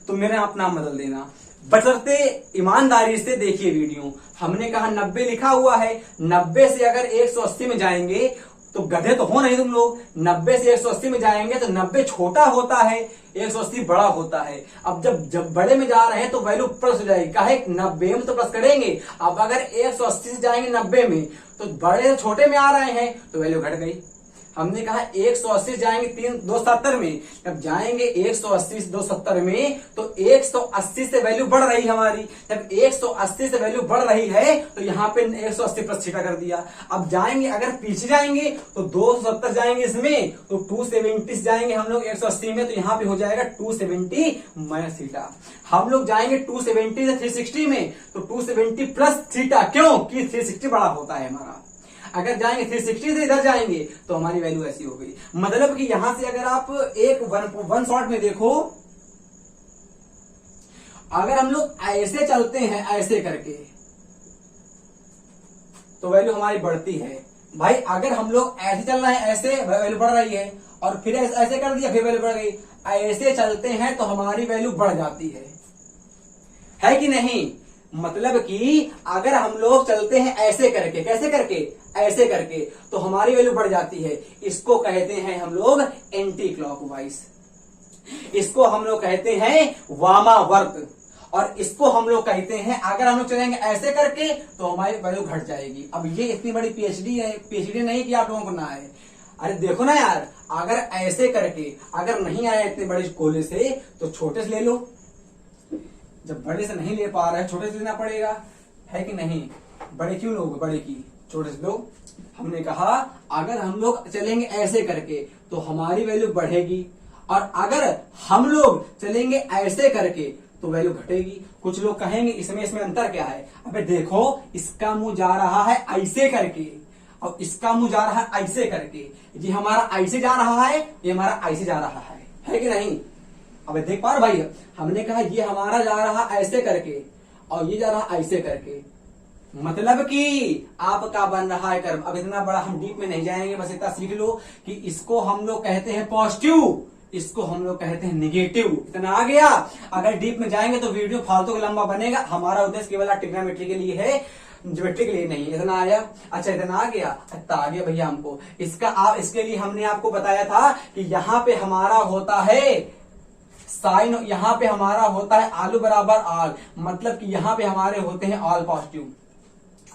तो मेरे आप नाम बदल देना। बचते ईमानदारी से देखिए वीडियो। हमने कहा 90 लिखा हुआ है, 90 से अगर 180 में जाएंगे तो गधे तो हो नहीं तुम लोग। 90 से 180 में जाएंगे तो 90 छोटा होता है, 180 बड़ा होता है। अब जब बड़े में जा रहे हैं तो वैल्यू प्लस हो जाएगी। काहे? 90 में तो प्लस करेंगे। अब अगर 180 से जाएंगे 90 में तो बड़े से छोटे में आ रहे हैं तो वैल्यू घट गई। हमने कहा 180 जाएंगे 270 में, जब जाएंगे 180 से 270 में तो 180 से वैल्यू बढ़ रही हमारी। जब 180 से वैल्यू बढ़ रही है तो यहाँ पे 180 प्लस थीटा कर दिया। अब जाएंगे अगर पीछे जाएंगे तो 270 जाएंगे इसमें तो 270 से जाएंगे हम लोग 180 में, तो यहाँ पे हो जाएगा 270 माइनस थीटा। हम लोग जाएंगे 270 से 360 में तो 270 प्लस थीटा। क्यों? कि 360 बड़ा होता है हमारा। अगर जाएंगे 360 से इधर जाएंगे तो हमारी वैल्यू ऐसी हो गई। मतलब कि यहां से अगर आप एक वन शॉट में देखो, अगर हम लोग ऐसे चलते हैं ऐसे करके तो वैल्यू हमारी बढ़ती है। भाई अगर हम लोग ऐसे चल रहे हैं ऐसे, वैल्यू बढ़ रही है, और फिर ऐसे कर दिया फिर वैल्यू बढ़ गई। ऐसे चलते हैं तो हमारी वैल्यू बढ़ जाती है कि नहीं? मतलब कि अगर हम लोग चलते हैं ऐसे करके, कैसे करके? ऐसे करके, तो हमारी वैल्यू बढ़ जाती है। इसको कहते हैं हम लोग एंटी क्लॉकवाइज, इसको हम लोग कहते हैं वामावर्त, और इसको हम लोग कहते हैं अगर हम लोग चलेंगे ऐसे करके तो हमारी वैल्यू घट जाएगी। अब ये इतनी बड़ी पीएचडी नहीं कि आप लोगों को ना आए। अरे देखो ना यार, अगर ऐसे करके अगर नहीं आया इतने बड़े गोले से तो छोटे से ले लो। जब बड़े से नहीं ले पा रहे छोटे से लेना पड़ेगा, है कि नहीं? बड़े क्यों लोगे? बड़े की छोटे से लो। हमने कहा अगर हम लोग चलेंगे ऐसे करके तो हमारी वैल्यू बढ़ेगी, और अगर हम लोग चलेंगे ऐसे करके तो वैल्यू घटेगी। कुछ लोग कहेंगे इसमें अंतर क्या है? अबे देखो, इसका मुंह जा रहा है ऐसे करके और इसका मुंह जा रहा है ऐसे करके। ये हमारा ऐसे जा रहा है, ये हमारा ऐसे जा रहा है कि नहीं? अबे देख पा रहे भाई, हमने कहा ये हमारा जा रहा ऐसे करके और ये जा रहा ऐसे करके, मतलब कि आपका बन रहा है कर्व। अब इतना बड़ा हम डीप में नहीं जाएंगे, बस इतना सीख लो कि इसको हम लोग कहते हैं पॉजिटिव, इसको हम लोग कहते हैं निगेटिव। इतना आ गया। अगर डीप में जाएंगे तो वीडियो फालतू का लंबा बनेगा। हमारा उद्देश्य केवल ट्रिग्नोमेट्री के लिए है, ज्योमेट्री के लिए नहीं। इतना आया? अच्छा इतना आ गया। अच्छा आ गया भैया हमको इसके लिए हमने आपको बताया था कि यहाँ पे हमारा होता है साइन, यहाँ पे हमारा होता है आलू बराबर आल, मतलब कि यहाँ पे हमारे होते हैं ऑल पॉजिटिव।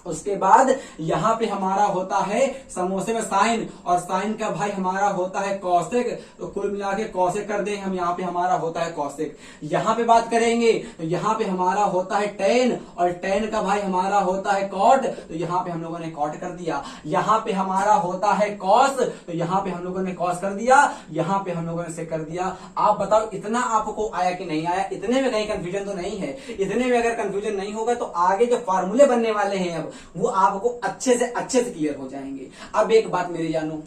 उसके बाद यहाँ पे हमारा होता है समोसे में साइन, और साइन का भाई हमारा होता है कौशिक, तो कुल मिला के कौशिक कर देंगे हम। यहाँ पे हमारा होता है कौशिक। यहाँ पे बात करेंगे तो यहाँ पे हमारा होता है टेन, और टेन का भाई हमारा होता है कॉट, तो यहाँ पे हम लोगों ने कॉट कर दिया। यहाँ पे हमारा होता है कॉस, तो यहाँ पे हम लोगों ने कॉस कर दिया। यहाँ पे हम लोगों ने सेक कर दिया। आप बताओ इतना आपको आया कि नहीं आया? इतने में कहीं कंफ्यूजन तो नहीं है? इतने में अगर कंफ्यूजन नहीं होगा तो आगे जो फॉर्मूले बनने वाले हैं अब वो आपको अच्छे से क्लियर हो जाएंगे। अब एक बात मेरी जानो,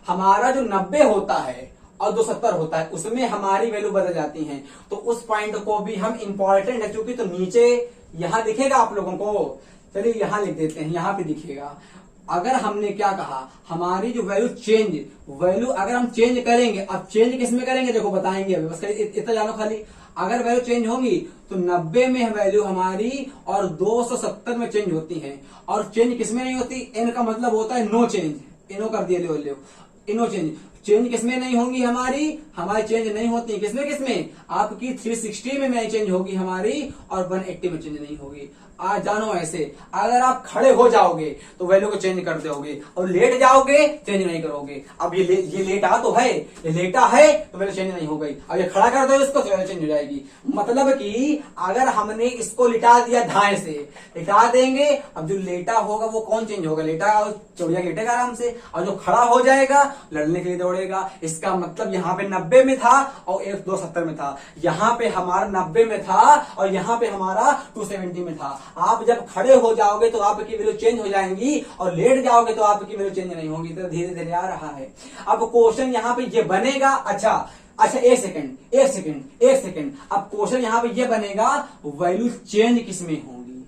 हमारा जो 90 होता है और 270 होता है उसमें हमारी वैल्यू बदल जाती है, तो उस पॉइंट को भी हम इंपॉर्टेंट है, क्योंकि तो नीचे यहां दिखेगा आप लोगों को। चलिए यहां लिख देते हैं, यहां पे दिखेगा। अगर हमने क्या कहा, हमारी जो वैल्यू अगर हम चेंज करेंगे, अब चेंज किसमें करेंगे देखो बताएंगे अभी, बस इतना जानो खाली। अगर वैल्यू चेंज होंगी तो 90 में वैल्यू हमारी और 270 में चेंज होती है, और चेंज किसमें नहीं होती? एन का मतलब होता है नो चेंज। इनो कर दिया, ले इनो चेंज किसमें नहीं होंगी? हमारी चेंज नहीं होती है। किसमें? आपकी 360 में नहीं चेंज होगी हमारी, और 180 में चेंज नहीं होगी। आज जानो ऐसे, अगर आप खड़े हो जाओगे तो वैल्यू को चेंज कर दोगे, और लेट जाओगे चेंज नहीं करोगे। अब ये लेटा तो है, ये लेटा है तो वैल्यू चेंज नहीं हो गई। अब ये खड़ा कर दो इसको तो वैल्यू चेंज हो जाएगी। मतलब कि अगर हमने इसको लिटा दिया, धाए से लिटा देंगे, अब जो लेटा होगा वो कौन चेंज होगा? लेटा चौड़िया लेटेगा आराम से, और जो खड़ा हो जाएगा लड़ने के लिए दौड़ेगा। इसका मतलब यहाँ पे 90 में था और 270 में था। यहाँ पे हमारा 90 में था और यहाँ पे हमारा 270 में था। आप जब खड़े हो जाओगे तो आपकी वैल्यू चेंज हो जाएंगी, और लेट जाओगे तो आपकी वैल्यू चेंज नहीं होगी। तो धीरे धीरे आ रहा है। अब क्वेश्चन यहाँ पे ये बनेगा। अच्छा एक सेकंड। अब क्वेश्चन यहाँ पे ये बनेगा, वैल्यू चेंज किसमें होगी?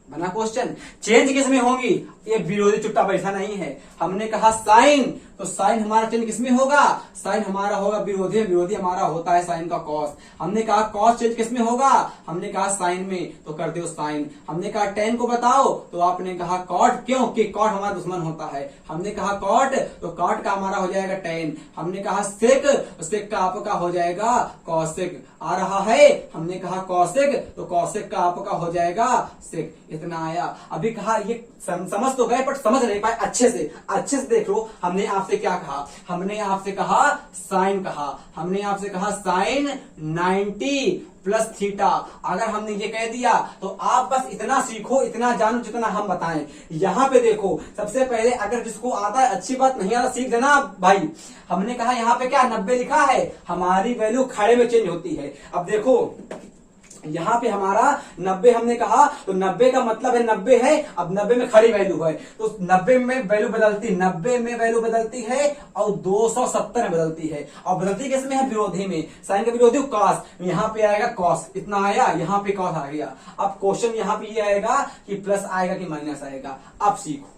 बना क्वेश्चन, चेंज किसमें होगी? ये विरोधी चुट्टा पैसा नहीं है। हमने कहा साइन, तो साइन हमारा चेंज किसमें होगा? साइन हमारा होगा विरोधी हमारा होता है साइन का कॉस। हमने कहा कॉस चेंज किसमें होगा? हमने कहा साइन में, तो कर दो साइन। हमने कहा टेन को बताओ, तो आपने कहा कॉट। क्यों? कि कॉट हमारा दुश्मन होता है। हमने कहा कॉट, तो कॉट का हमारा हो जाएगा टेन। हमने कहा सेक का आपका हो जाएगा कॉसेक। आ रहा है? हमने कहा कॉसेक, तो कॉसेक का आपका हो जाएगा सेक। इतना आया। अभी कहा ये समझ तो गए पर समझ नहीं पाए। अच्छे से देख लो। हमने आपसे क्या कहा? हमने आपसे कहा साइन हमने आपसे कहा साइन 90 प्लस थीटा। अगर हमने ये कह दिया तो आप बस इतना सीखो, इतना जानो जितना हम बताएं। यहाँ पे देखो, सबसे पहले अगर जिसको आता है अच्छी बात, नहीं आता सीख देना भाई। हमने कहा यहाँ पे क्या 90 लिखा है, हमारी वैल्यू खड़े में चेंज होती है। अब देखो यहाँ पे हमारा 90 हमने कहा, तो 90 का मतलब है 90 है। अब 90 में खड़ी वैल्यू है, तो 90 में वैल्यू बदलती है और 270 में बदलती है। और बदलती किसमें है? विरोधी में। साइन का विरोधी कॉस, यहाँ पे आएगा कॉस। इतना आया, यहाँ पे कॉस आ गया। अब क्वेश्चन यहाँ पे ये आएगा कि प्लस आएगा कि माइनस आएगा। अब सीखो,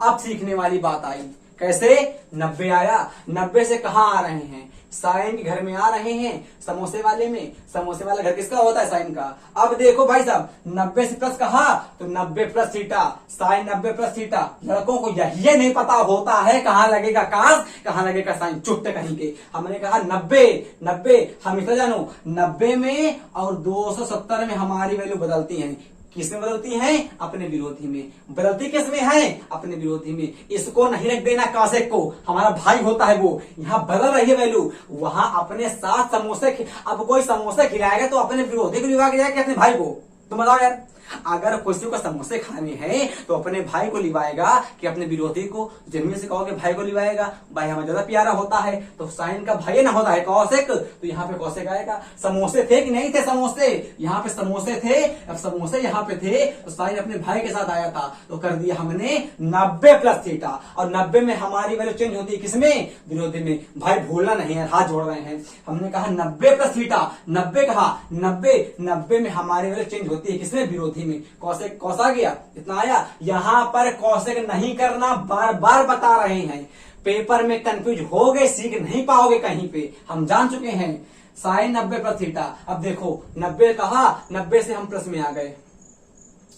अब सीखने वाली बात आई। कैसे? 90 आया, 90 से कहाँ आ रहे हैं? साइन के घर में आ रहे हैं, समोसे वाले में। समोसे वाला घर किसका होता है? साइन का। अब देखो भाई साहब, 90 से प्लस कहा तो 90 plus theta, sine 90 plus theta. लड़कों को यही नहीं पता होता है कहाँ लगेगा कास, कहाँ लगेगा साइन, चुट्ट कहीं के। हमने कहा 90 हमेशा जानो 90 में और 270 में हमारी वैल्यू बदलती है। किसमें बदलती है? अपने विरोधी में। बदलती किसमें है? अपने विरोधी में। इसको नहीं रख देना कासेक को, हमारा भाई होता है वो। यहाँ बदल रही है वैल्यू, वहां अपने साथ समोसे। अब कोई समोसे खिलाएगा तो अपने विरोधी को खिलाएगा कि अपने भाई को। तो बताओ यार, अगर किसी को समोसे खाने हैं तो अपने भाई को लिवाएगा कि अपने विरोधी को? जमीन से कहोगे भाई को लिवाएगा, भाई हमें ज्यादा प्यारा होता है तो साइन का भाई ना होता है कौशिक, तो यहाँ पे कौशिक आएगा। समोसे थे कि नहीं थे समोसे? यहाँ पे समोसे थे। अब समोसे यहाँ पे थे तो साइन अपने भाई के साथ आया था, तो कर दिया हमने 90 प्लस थीटा। और 90 में हमारी वैल्यू चेंज होती है किसमें? विरोधी में। भाई भूलना नहीं है, हाथ जोड़ रहे हैं। हमने कहा 90 प्लस थीटा, 90 कहा 90 में हमारी वैल्यू चेंज होती है किसमें? विरोधी में। कौशिक कौस आ गया, इतना आया। यहाँ पर कौशिक नहीं करना, बार बार बता रहे हैं। पेपर में कंफ्यूज हो गए, सीख नहीं पाओगे कहीं पे, हम जान चुके हैं। Sine 90 plus theta. अब देखो 90 कहा, 90 से हम प्लस में आ गए,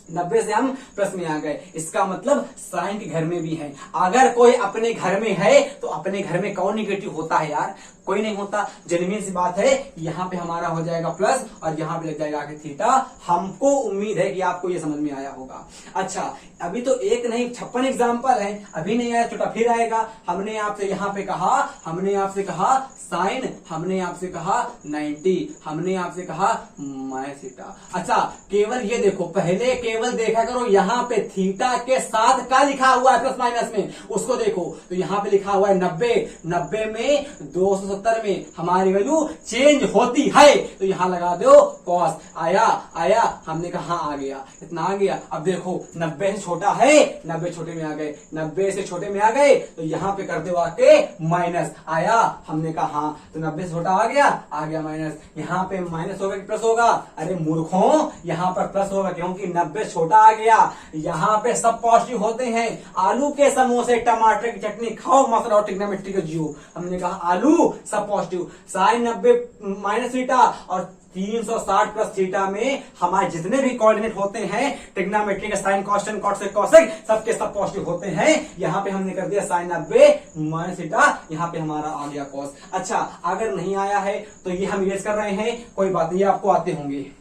90 से हम प्लस में आ गए। इसका मतलब साइन के घर में भी है। अगर कोई अपने घर में है तो अपने घर में कौन निगेटिव होता है यार? कोई नहीं होता। जेन्युइन सी बात है। यहाँ पे हमारा हो जाएगा प्लस और यहाँ पे लग जाएगा आगे थीटा। हमको उम्मीद है कि आपको ये समझ में आया होगा। अच्छा, अभी तो एक नहीं 56 एग्जाम्पल है, अभी नहीं आया, छोटा फिर आएगा। हमने आपसे यहाँ पे कहा, हमने आपसे कहा साइन, हमने आपसे कहा 90, हमने आपसे कहा माइनस थीटा। अच्छा, केवल ये देखो, पहले केवल देखा करो यहाँ पे थीटा के साथ क्या लिखा हुआ है प्लस माइनस में, उसको देखो। तो यहाँ पे लिखा हुआ है 90 में 270 में हमारी वैल्यू चेंज होती है, तो यहाँ लगा दो कॉस। आया, हमने कहा आ गया, इतना आ गया। अब देखो 90 से छोटा है, 90 छोटे में आ गए, 90 से छोटे में आ गए, तो यहाँ पे कर दो आके माइनस। आया, हमने कहा हाँ, तो 90 से छोटा आ गया माइनस। यहाँ पे माइनस होगा कि प्लस होगा? अरे मूर्खों, यहाँ पर प्लस होगा क्योंकि 90 छोटा आ गया। यहाँ पे सब पॉजिटिव होते हैं। आलू के समोसे, टमाटर की चटनी खाओ, मसाला और ट्रिग्नोमेट्री का जियो। हमने कहा आलू सब पॉजिटिव। साइन 90 माइनस थीटा और 360 प्लस थीटा में हमारे जितने भी कोऑर्डिनेट होते हैं ट्रिग्नोमेट्री का, साइन, कॉस्टेन, कॉसेक, कॉसेक, सबके सब पॉजिटिव होते हैं। यहाँ पे हमने कर दिया साइन 90 माइनस थीटा, यहाँ पे हमारा आ गया कॉस। अच्छा, अगर नहीं आया है तो ये हम इरेज कर रहे हैं, कोई बात नहीं, आपको आते होंगे।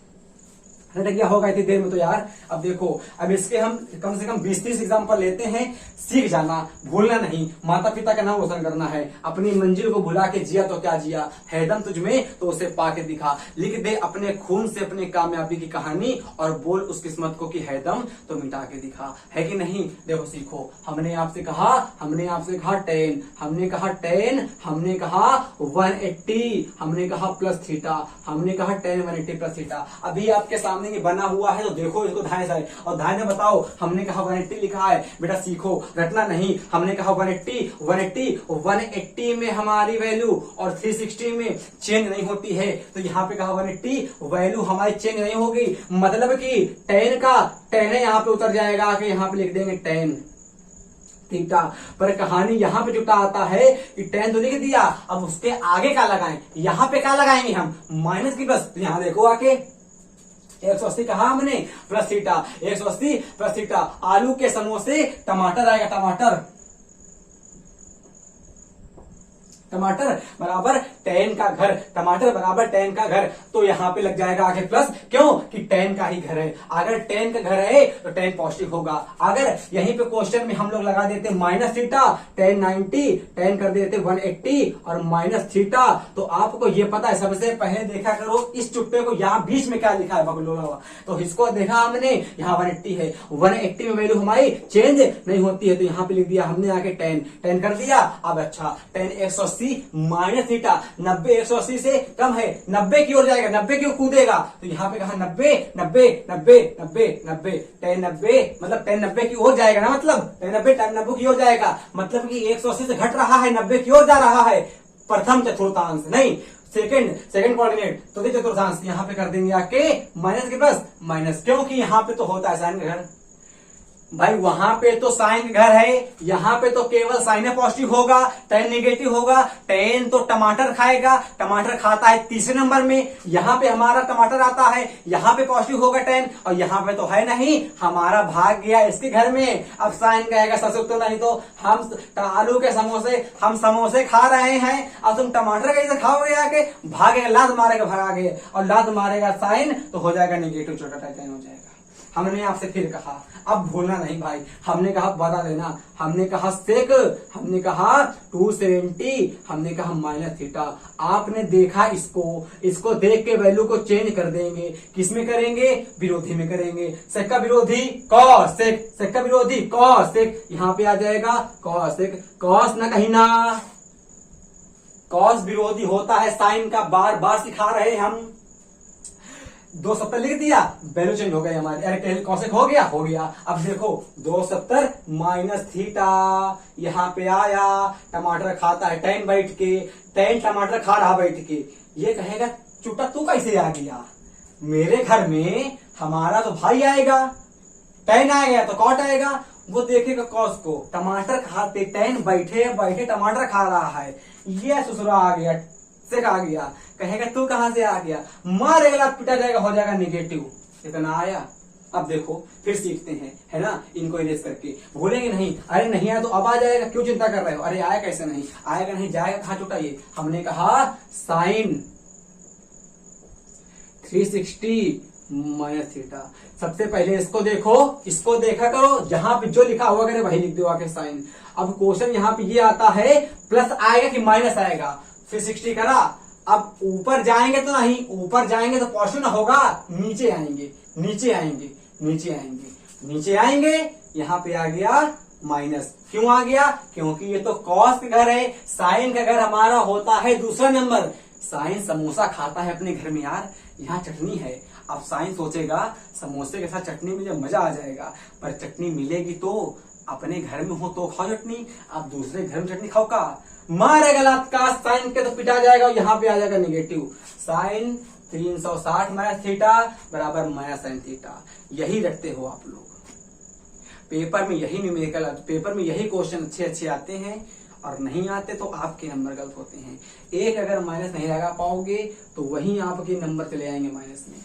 हट गया होगा इतनी देर में तो यार। अब देखो, अब इसके हम कम से कम 20-30 एग्जाम्पल लेते हैं, सीख जाना, भूलना नहीं। माता पिता का नाम रोशन करना है। अपनी मंजिल को भुला के जिया तो क्या जिया, है दम तुझ में तो उसे पाके दिखा। लिख दे अपने खून से अपनी कामयाबी की कहानी और बोल उस किस्मत को कि है दम तो मिटा के दिखा। है कि नहीं? देखो सीखो। हमने आपसे कहा 10, हमने कहा 10, हमने कहा 180, हमने कहा प्लस थीटा, हमने कहा 10 180 प्लस थीटा। अभी आपके सामने ये बना हुआ है तो देखो इसको ध्यान से, और ध्यान से बताओ। हमने कहा 180 लिखा है, बेटा सीखो, रटना नहीं। हमने कहा 180 में हमारी वैल्यू और 360 में चेंज नहीं होती है, तो यहाँ पे कहा 180 वैल्यू हमारी चेंज नहीं होगी। मतलब कि 10 का 10 यहाँ पे उतर जाएगा, कि यहाँ पे लिख देंगे 10 थीटा। पर कहानी यहाँ पे जुटा आता है कि 10 तो लिख दिया, अब उसके आगे क्या लगाएं? यहाँ पे क्या लगाएंगे हम? माइनस की प्लस। तो यहाँ देखो आके 180 कहा हमने प्लस थीटा, 180 प्लस थीटा। आलू के समोसे, टमाटर आएगा, टमाटर बराबर 10 का घर, टमाटर बराबर 10 का घर, तो यहाँ पे लग जाएगा आगे प्लस। क्यों? कि 10 का ही घर है। अगर 10 का घर है तो 10 पॉजिटिव होगा। अगर यहीं पे क्वेश्चन में हम लोग लगा देते माइनस थीटा, 10 90, 10 कर देते 180 और माइनस थीटा, तो आपको ये पता है। सबसे पहले देखा करो इस चुट्टे को, यहाँ बीच में क्या लिखा है बकलोला हुआ, तो इसको देखा हमने, यहाँ 180 है, 180 में वैल्यू हमारी चेंज नहीं होती है, तो यहाँ पे लिख दिया हमने आके 10 कर दिया। अब अच्छा 10 180 माइनस थीटा, 90 180 से कम है, 90 की ओर जाएगा, 90 की ओर कूदेगा, तो यहाँ पे कहा 90 90 90 90 90 10 90, मतलब 10 90 की ओर जाएगा ना, मतलब 10 90 10 90 की ओर जाएगा, मतलब कि 180 से घट रहा है, 90 की ओर जा रहा है। प्रथम चतुर्थांश नहीं, सेकंड कोऑर्डिनेट, तो चतुर्थांश यहाँ पे कर देंगे आके माइनस के प्लस माइनस, क्योंकि यहाँ पे तो होता है साइन का घर। भाई वहां पे तो साइन का घर है, यहाँ पे तो केवल साइन पॉजिटिव होगा, 10 नेगेटिव होगा। 10 तो टमाटर खाएगा, टमाटर खाता है तीसरे नंबर में, यहाँ पे हमारा टमाटर आता है, यहाँ पे पॉजिटिव होगा 10, और यहाँ पे तो है नहीं, हमारा भाग गया इसके घर में। अब साइन कहेगा ससुर तो नहीं, तो हम आलू के समोसे, हम समोसे खा रहे हैं, अब तुम टमाटर कैसे खाओगे? आके भागेगा, लात मारेगा, भगागे, और लात मारेगा साइन, तो हो जाएगा नेगेटिव, छोटा 10 हो जाएगा। हमने आपसे फिर कहा, अब भूलना नहीं भाई, हमने कहा बता देना, हमने कहा सेक, हमने कहा 270, हमने कहा माइनस थीटा। आपने देखा इसको देख के वैल्यू को चेंज कर देंगे, किसमें करेंगे, विरोधी में करेंगे। सेक का विरोधी कॉस सेक, सेक का विरोधी कॉस सेक, यहां पे आ जाएगा कॉस सेक। कॉस ना कहीं ना, कॉस विरोधी होता है साइन का, बार बार सिखा रहे हम। 270 लिख दिया, वैल्यू चेंज हो गई हमारी, अरे कॉसेक हो गया, हो गया। अब देखो 270 माइनस थीटा, यहां पे आया, टमाटर खाता है टैन बैठ के, टैन टमाटर खा रहा बैठ के, ये कहेगा चुटा तू कैसे आ गया, मेरे घर में हमारा तो भाई आएगा, टैन आएगा तो कॉट आएगा। वो देखेगा कॉस को, टमाटर खाते टैन बैठे बैठे टमाटर खा रहा है, ये ससुरा आ गया, सेक आ गया, कहेगा तू कहां से आ गया, मारेगा पिटा जाएगा, हो जाएगा निगेटिव, इतना आया। अब देखो फिर सीखते हैं, है ना, इनको इरेज करके, भूलेंगे नहीं। अरे नहीं आया तो अब आ जाएगा, क्यों चिंता कर रहे हो, अरे आया कैसे नहीं आएगा, नहीं जाएगा कहां छुटा। ये हमने कहा साइन 360 माइनस थीटा। सबसे पहले इसको देखो, इसको देखा करो, जहां पे जो लिखा हुआ करे वही लिख दो आके साइन। अब क्वेश्चन यहाँ पे ये आता है प्लस आएगा कि माइनस आएगा, 360 करा, अब ऊपर जाएंगे तो नहीं, ऊपर जाएंगे तो पॉजिटिव ना होगा, नीचे आएंगे, नीचे आएंगे, नीचे आएंगे, नीचे आएंगे, यहां पे आ गया माइनस। क्यों आ गया, क्योंकि ये तो कॉस का घर है, साइन का घर हमारा होता है दूसरा नंबर। साइन समोसा खाता है अपने घर में यार, यहाँ चटनी है। अब साइन सोचेगा समोसे के साथ चटनी मिले मजा आ जाएगा, पर चटनी मिलेगी तो अपने घर में हो तो खाओ चटनी, अब दूसरे घर में चटनी खाओ का, मारेगा लात का, साइन के तो पिटा जाएगा, यहाँ पे आ जाएगा निगेटिव। साइन 360 माइनस थीटा बराबर माइनस साइन थीटा। यही रखते हो आप लोग, पेपर में यही न्यूमेरिकल, पेपर में यही क्वेश्चन अच्छे अच्छे आते हैं, और नहीं आते तो आपके नंबर गलत होते हैं। एक अगर माइनस नहीं लगा पाओगे तो वही आपके नंबर चले आएंगे माइनस में।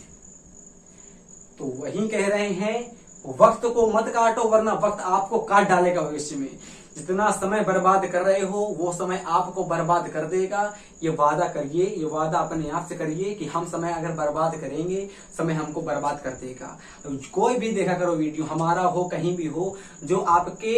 तो वही कह रहे हैं वक्त को मत काटो, वरना वक्त आपको काट डालेगा भविष्य में। जितना समय बर्बाद कर रहे हो वो समय आपको बर्बाद कर देगा। ये वादा करिए, ये वादा अपने आप से करिए कि हम समय अगर बर्बाद करेंगे, समय हमको बर्बाद कर देगा। कोई भी देखा करो वीडियो, हमारा हो कहीं भी हो, जो आपके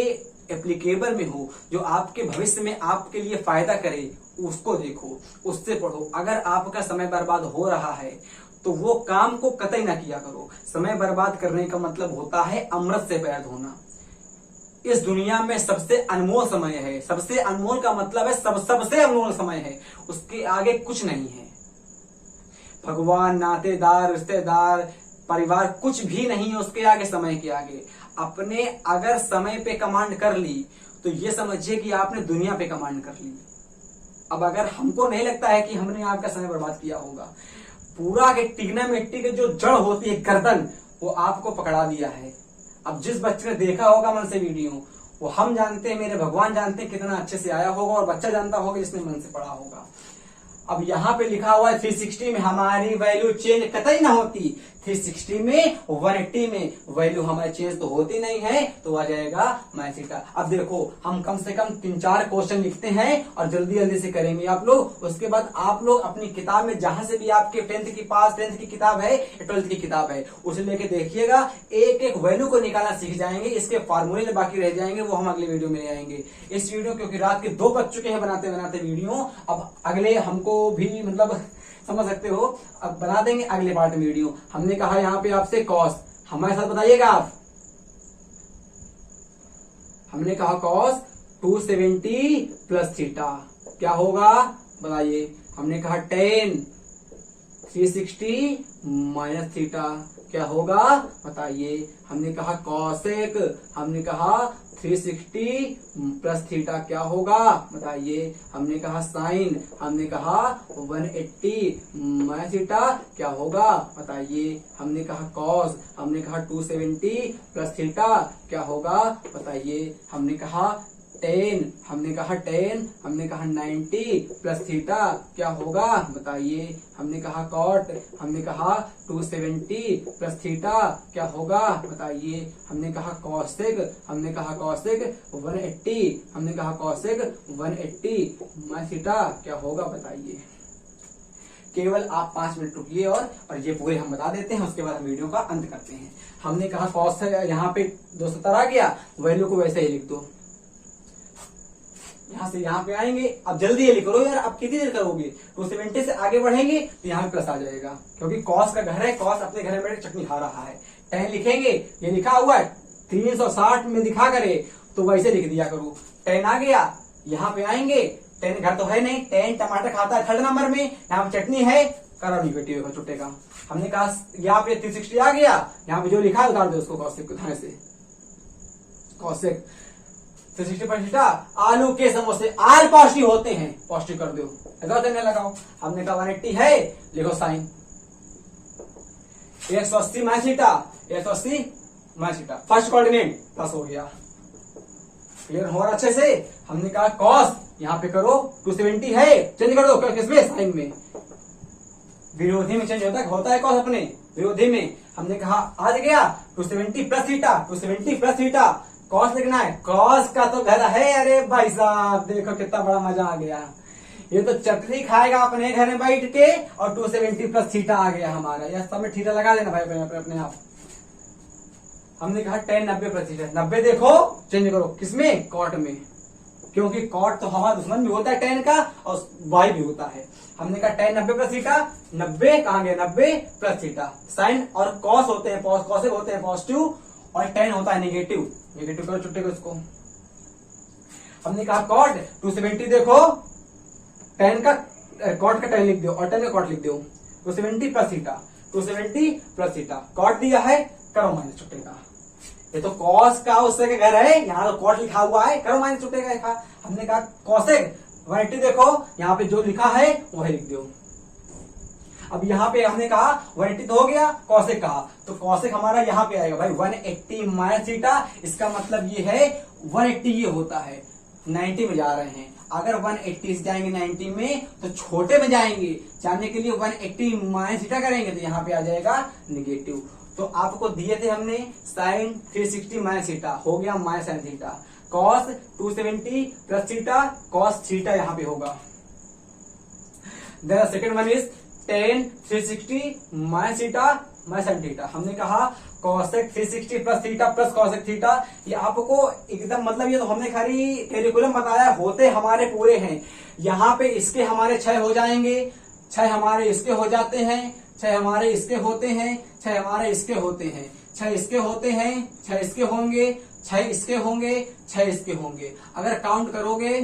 एप्लीकेबल में हो, जो आपके भविष्य में आपके लिए फायदा करे, उसको देखो, उससे पढ़ो। अगर आपका समय बर्बाद हो रहा है तो वो काम को कतई ना किया करो। समय बर्बाद करने का मतलब होता है अमृत से पैर धोना। इस दुनिया में सबसे अनमोल समय है, सबसे अनमोल का मतलब है सबसे अनमोल समय है, उसके आगे कुछ नहीं है। भगवान, नातेदार, रिश्तेदार, परिवार कुछ भी नहीं है उसके आगे, समय के आगे। अपने अगर समय पे कमांड कर ली तो ये समझिए कि आपने दुनिया पे कमांड कर ली। अब अगर हमको नहीं लगता है कि हमने आपका समय बर्बाद किया होगा, पूरा के टिग्नामेट्री के जो जड़ होती है गर्दन, वो आपको पकड़ा दिया है। अब जिस बच्चे ने देखा होगा मन से वीडियो, वो हम जानते हैं, मेरे भगवान जानते हैं कितना अच्छे से आया होगा, और बच्चा जानता होगा जिसने मन से पढ़ा होगा। अब यहाँ पे लिखा हुआ है 360 में हमारी वैल्यू चेंज कतई ना होती, 360 में 180 में वैल्यू हमारी चेंज तो होती नहीं है, तो आ जाएगा माइनस थीटा। अब देखो हम कम से कम 3-4 क्वेश्चन लिखते हैं और जल्दी जल्दी से करेंगे आप लोग। उसके बाद आप लोग अपनी किताब में जहां से भी आपके 10th की पास 10th की किताब है, 12th की किताब है, उसे लेके देखिएगा, एक एक वैल्यू को निकालना सीख जाएंगे। इसके फार्मूले बाकी रह जाएंगे, वो हम अगले वीडियो में ले आएंगे। इस वीडियो क्योंकि रात के 2 बज चुके हैं बनाते बनाते वीडियो, अब अगले हमको भी मतलब समझ सकते हो, अब बना देंगे अगले पार्ट में वीडियो। हमने कहा यहाँ पे आपसे कॉस, हमारे साथ बताइएगा आप, हमने कहा कॉस 270 प्लस थीटा क्या होगा बताइए। हमने कहा tan 360 माइनस थीटा क्या होगा बताइए। हमने कहा कॉसेक, हमने कहा 360 प्लस थीटा क्या होगा बताइए। हमने कहा साइन, हमने कहा 180 माइनस थीटा क्या होगा बताइए। हमने कहा कॉस, हमने कहा 270 प्लस थीटा क्या होगा बताइए। हमने कहा tan, हमने कहा tan, हमने कहा 90 प्लस थीटा क्या होगा बताइए। हमने कहा cot, हमने कहा 270 प्लस थीटा क्या होगा बताइए। हमने कहा cosec, हमने कहा cosec 180, हमने कहा cosec 180 माइनस थीटा क्या होगा बताइए। केवल आप 5 मिनट रुकिए और ये पूरे हम बता देते हैं, उसके बाद हम वीडियो का अंत करते हैं। हमने कहा कॉस यहाँ पे 270 आ गया, वैल्यू को वैसे ही लिख दो। यहाँ से यहाँ पे आएंगे, अब जल्दी ये लिखो यार, अब कितनी देर करोगे, 270 से आगे बढ़ेंगे तो यहाँ पे प्लस आ जाएगा, क्योंकि कॉस का घर है, कॉस अपने घर में बैठ चटनी खा रहा है। tan लिखेंगे, ये लिखा हुआ है 360 में दिखा करे तो वैसे लिख दिया करो। tan आ गया, यहाँ पे आएंगे, tan घर तो है नहीं, tan टमाटर खाता है 3rd नंबर में, यहाँ पे चटनी है, करो निगेटिव का छुट्टे का। हमने कहा यहाँ पे 360 आ गया, यहाँ पे जो लिखा है उतार दो उसको कॉसेक से, कॉसेक 360 आलू के समोसे आल पौष्टिक होते हैं, पौष्टिक कर दो, लगाओ। हमने कहा 180 है, लिखो sine 180 minus theta, 180 minus theta, first coordinate plus हो गया। क्लियर हो रहा अच्छे से। हमने कहा कॉस यहाँ पे करो 270 है, चेंज कर दो किसमें, साइन में, विरोधी में चेंज होता है कॉस अपने विरोधी में। हमने कहा आ गया 270 plus theta, 270 plus theta, cos लिखना है, कॉस का तो घर है। अरे भाई साहब देखो कितना बड़ा मजा आ गया, ये तो चटनी खाएगा अपने घर में बैठ के, और 270 प्लस थीटा आ गया हमारा। यह सब में थीटा लगा देना भाई अपने आप। हमने कहा tan 90 प्लस थीटा, 90 देखो चेंज करो किसमें, कॉट में, क्योंकि कॉट तो हमारा दुश्मन भी होता है tan का, और वाई भी होता है। हमने कहा tan 90 प्लस थीटा, 90 कहां गया, 90 प्लस थीटा। साइन और कॉस होते हैं, कॉसेक होते हैं पॉजिटिव, और tan होता है नेगेटिव, नेगेटिव करो छुट्टे को इसको। हमने कहा कॉट 270 देखो, tan का कॉट का tan लिख दो और tan का कॉट लिख दो, 270 plus theta, 270 plus theta, cot दिया है, करो माइनस छुट्टे का। ये तो कॉस का उससे के घर है, यहाँ तो कॉट लिखा हुआ है, करो माइनस छुट्टे का। हमने कहा कॉसेक 180 देखो, यहाँ पे जो लिखा है वही लिख दो। अब यहाँ पे हमने कहा 180 तो हो गया, कॉसेक कहा तो कॉसेक हमारा यहाँ पे आएगा भाई 180 माइनस थीटा। इसका मतलब ये है 180 ये होता है, 90 में जा रहे हैं। अगर 180 से जाएंगे 90 में तो छोटे में जाएंगे, जाने के लिए 180 माइनस थीटा करेंगे तो यहाँ पे आ जाएगा निगेटिव। तो आपको दिए थे हमने साइन 360 माइनस थीटा, हो गया minus sine theta, cos 270 plus theta, cos theta यहाँ पे होगा। Then second one is tan 360 minus theta minus sine theta. हमने कहा cosec 360 plus theta plus cosec theta, ये आपको एकदम मतलब ये तो हमने खाली कैलकुलम बताया, होते हमारे पूरे हैं। यहाँ पे इसके हमारे 6 हो जाएंगे, 6 हमारे इसके हो जाते हैं, 6 हमारे इसके होते हैं, 6 हमारे इसके होते हैं, 6 इसके होते हैं, 6 इसके होंगे, 6 इसके होंगे, 6 इसके होंगे। अगर काउंट करोगे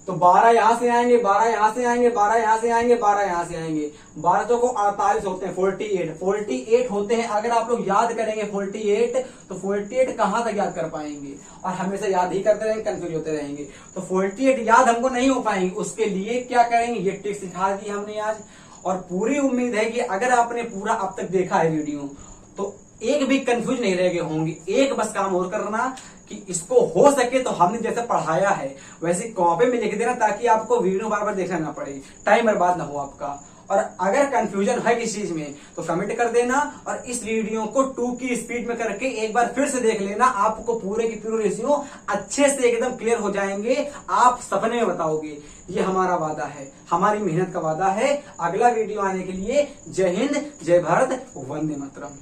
तो 12 यहां से आएंगे, 12 यहां से आएंगे, 12 यहां से आएंगे, 12 यहां से आएंगे, 12 को 48 होते हैं, 48 होते हैं। अगर आप लोग याद करेंगे 48 तो 48 कहां तक याद कर पाएंगे, और हमेशा याद ही करते रहेंगे, कंफ्यूज होते रहेंगे। तो 48 याद हमको नहीं हो पाएंगे, उसके लिए क्या करेंगे, ये ट्रिक सिखा दी हमने आज। और पूरी उम्मीद है कि अगर आपने पूरा अब तक देखा है वीडियो तो एक भी कंफ्यूज नहीं रह गए होंगे। एक बस काम और करना कि इसको हो सके तो हमने जैसे पढ़ाया है वैसे कॉपी में लिख देना, ताकि आपको वीडियो बार बार देखना ना पड़े, टाइम बर्बाद ना हो आपका। और अगर कंफ्यूजन है किसी चीज में तो कमेंट कर देना, और इस वीडियो को 2 की स्पीड में करके एक बार फिर से देख लेना, आपको पूरे की पूरे रेशियो अच्छे से एकदम क्लियर हो जाएंगे, आप सपने में बताओगे। ये हमारा वादा है, हमारी मेहनत का वादा है। अगला वीडियो आने के लिए जय हिंद, जय भारत, वंदे मातरम।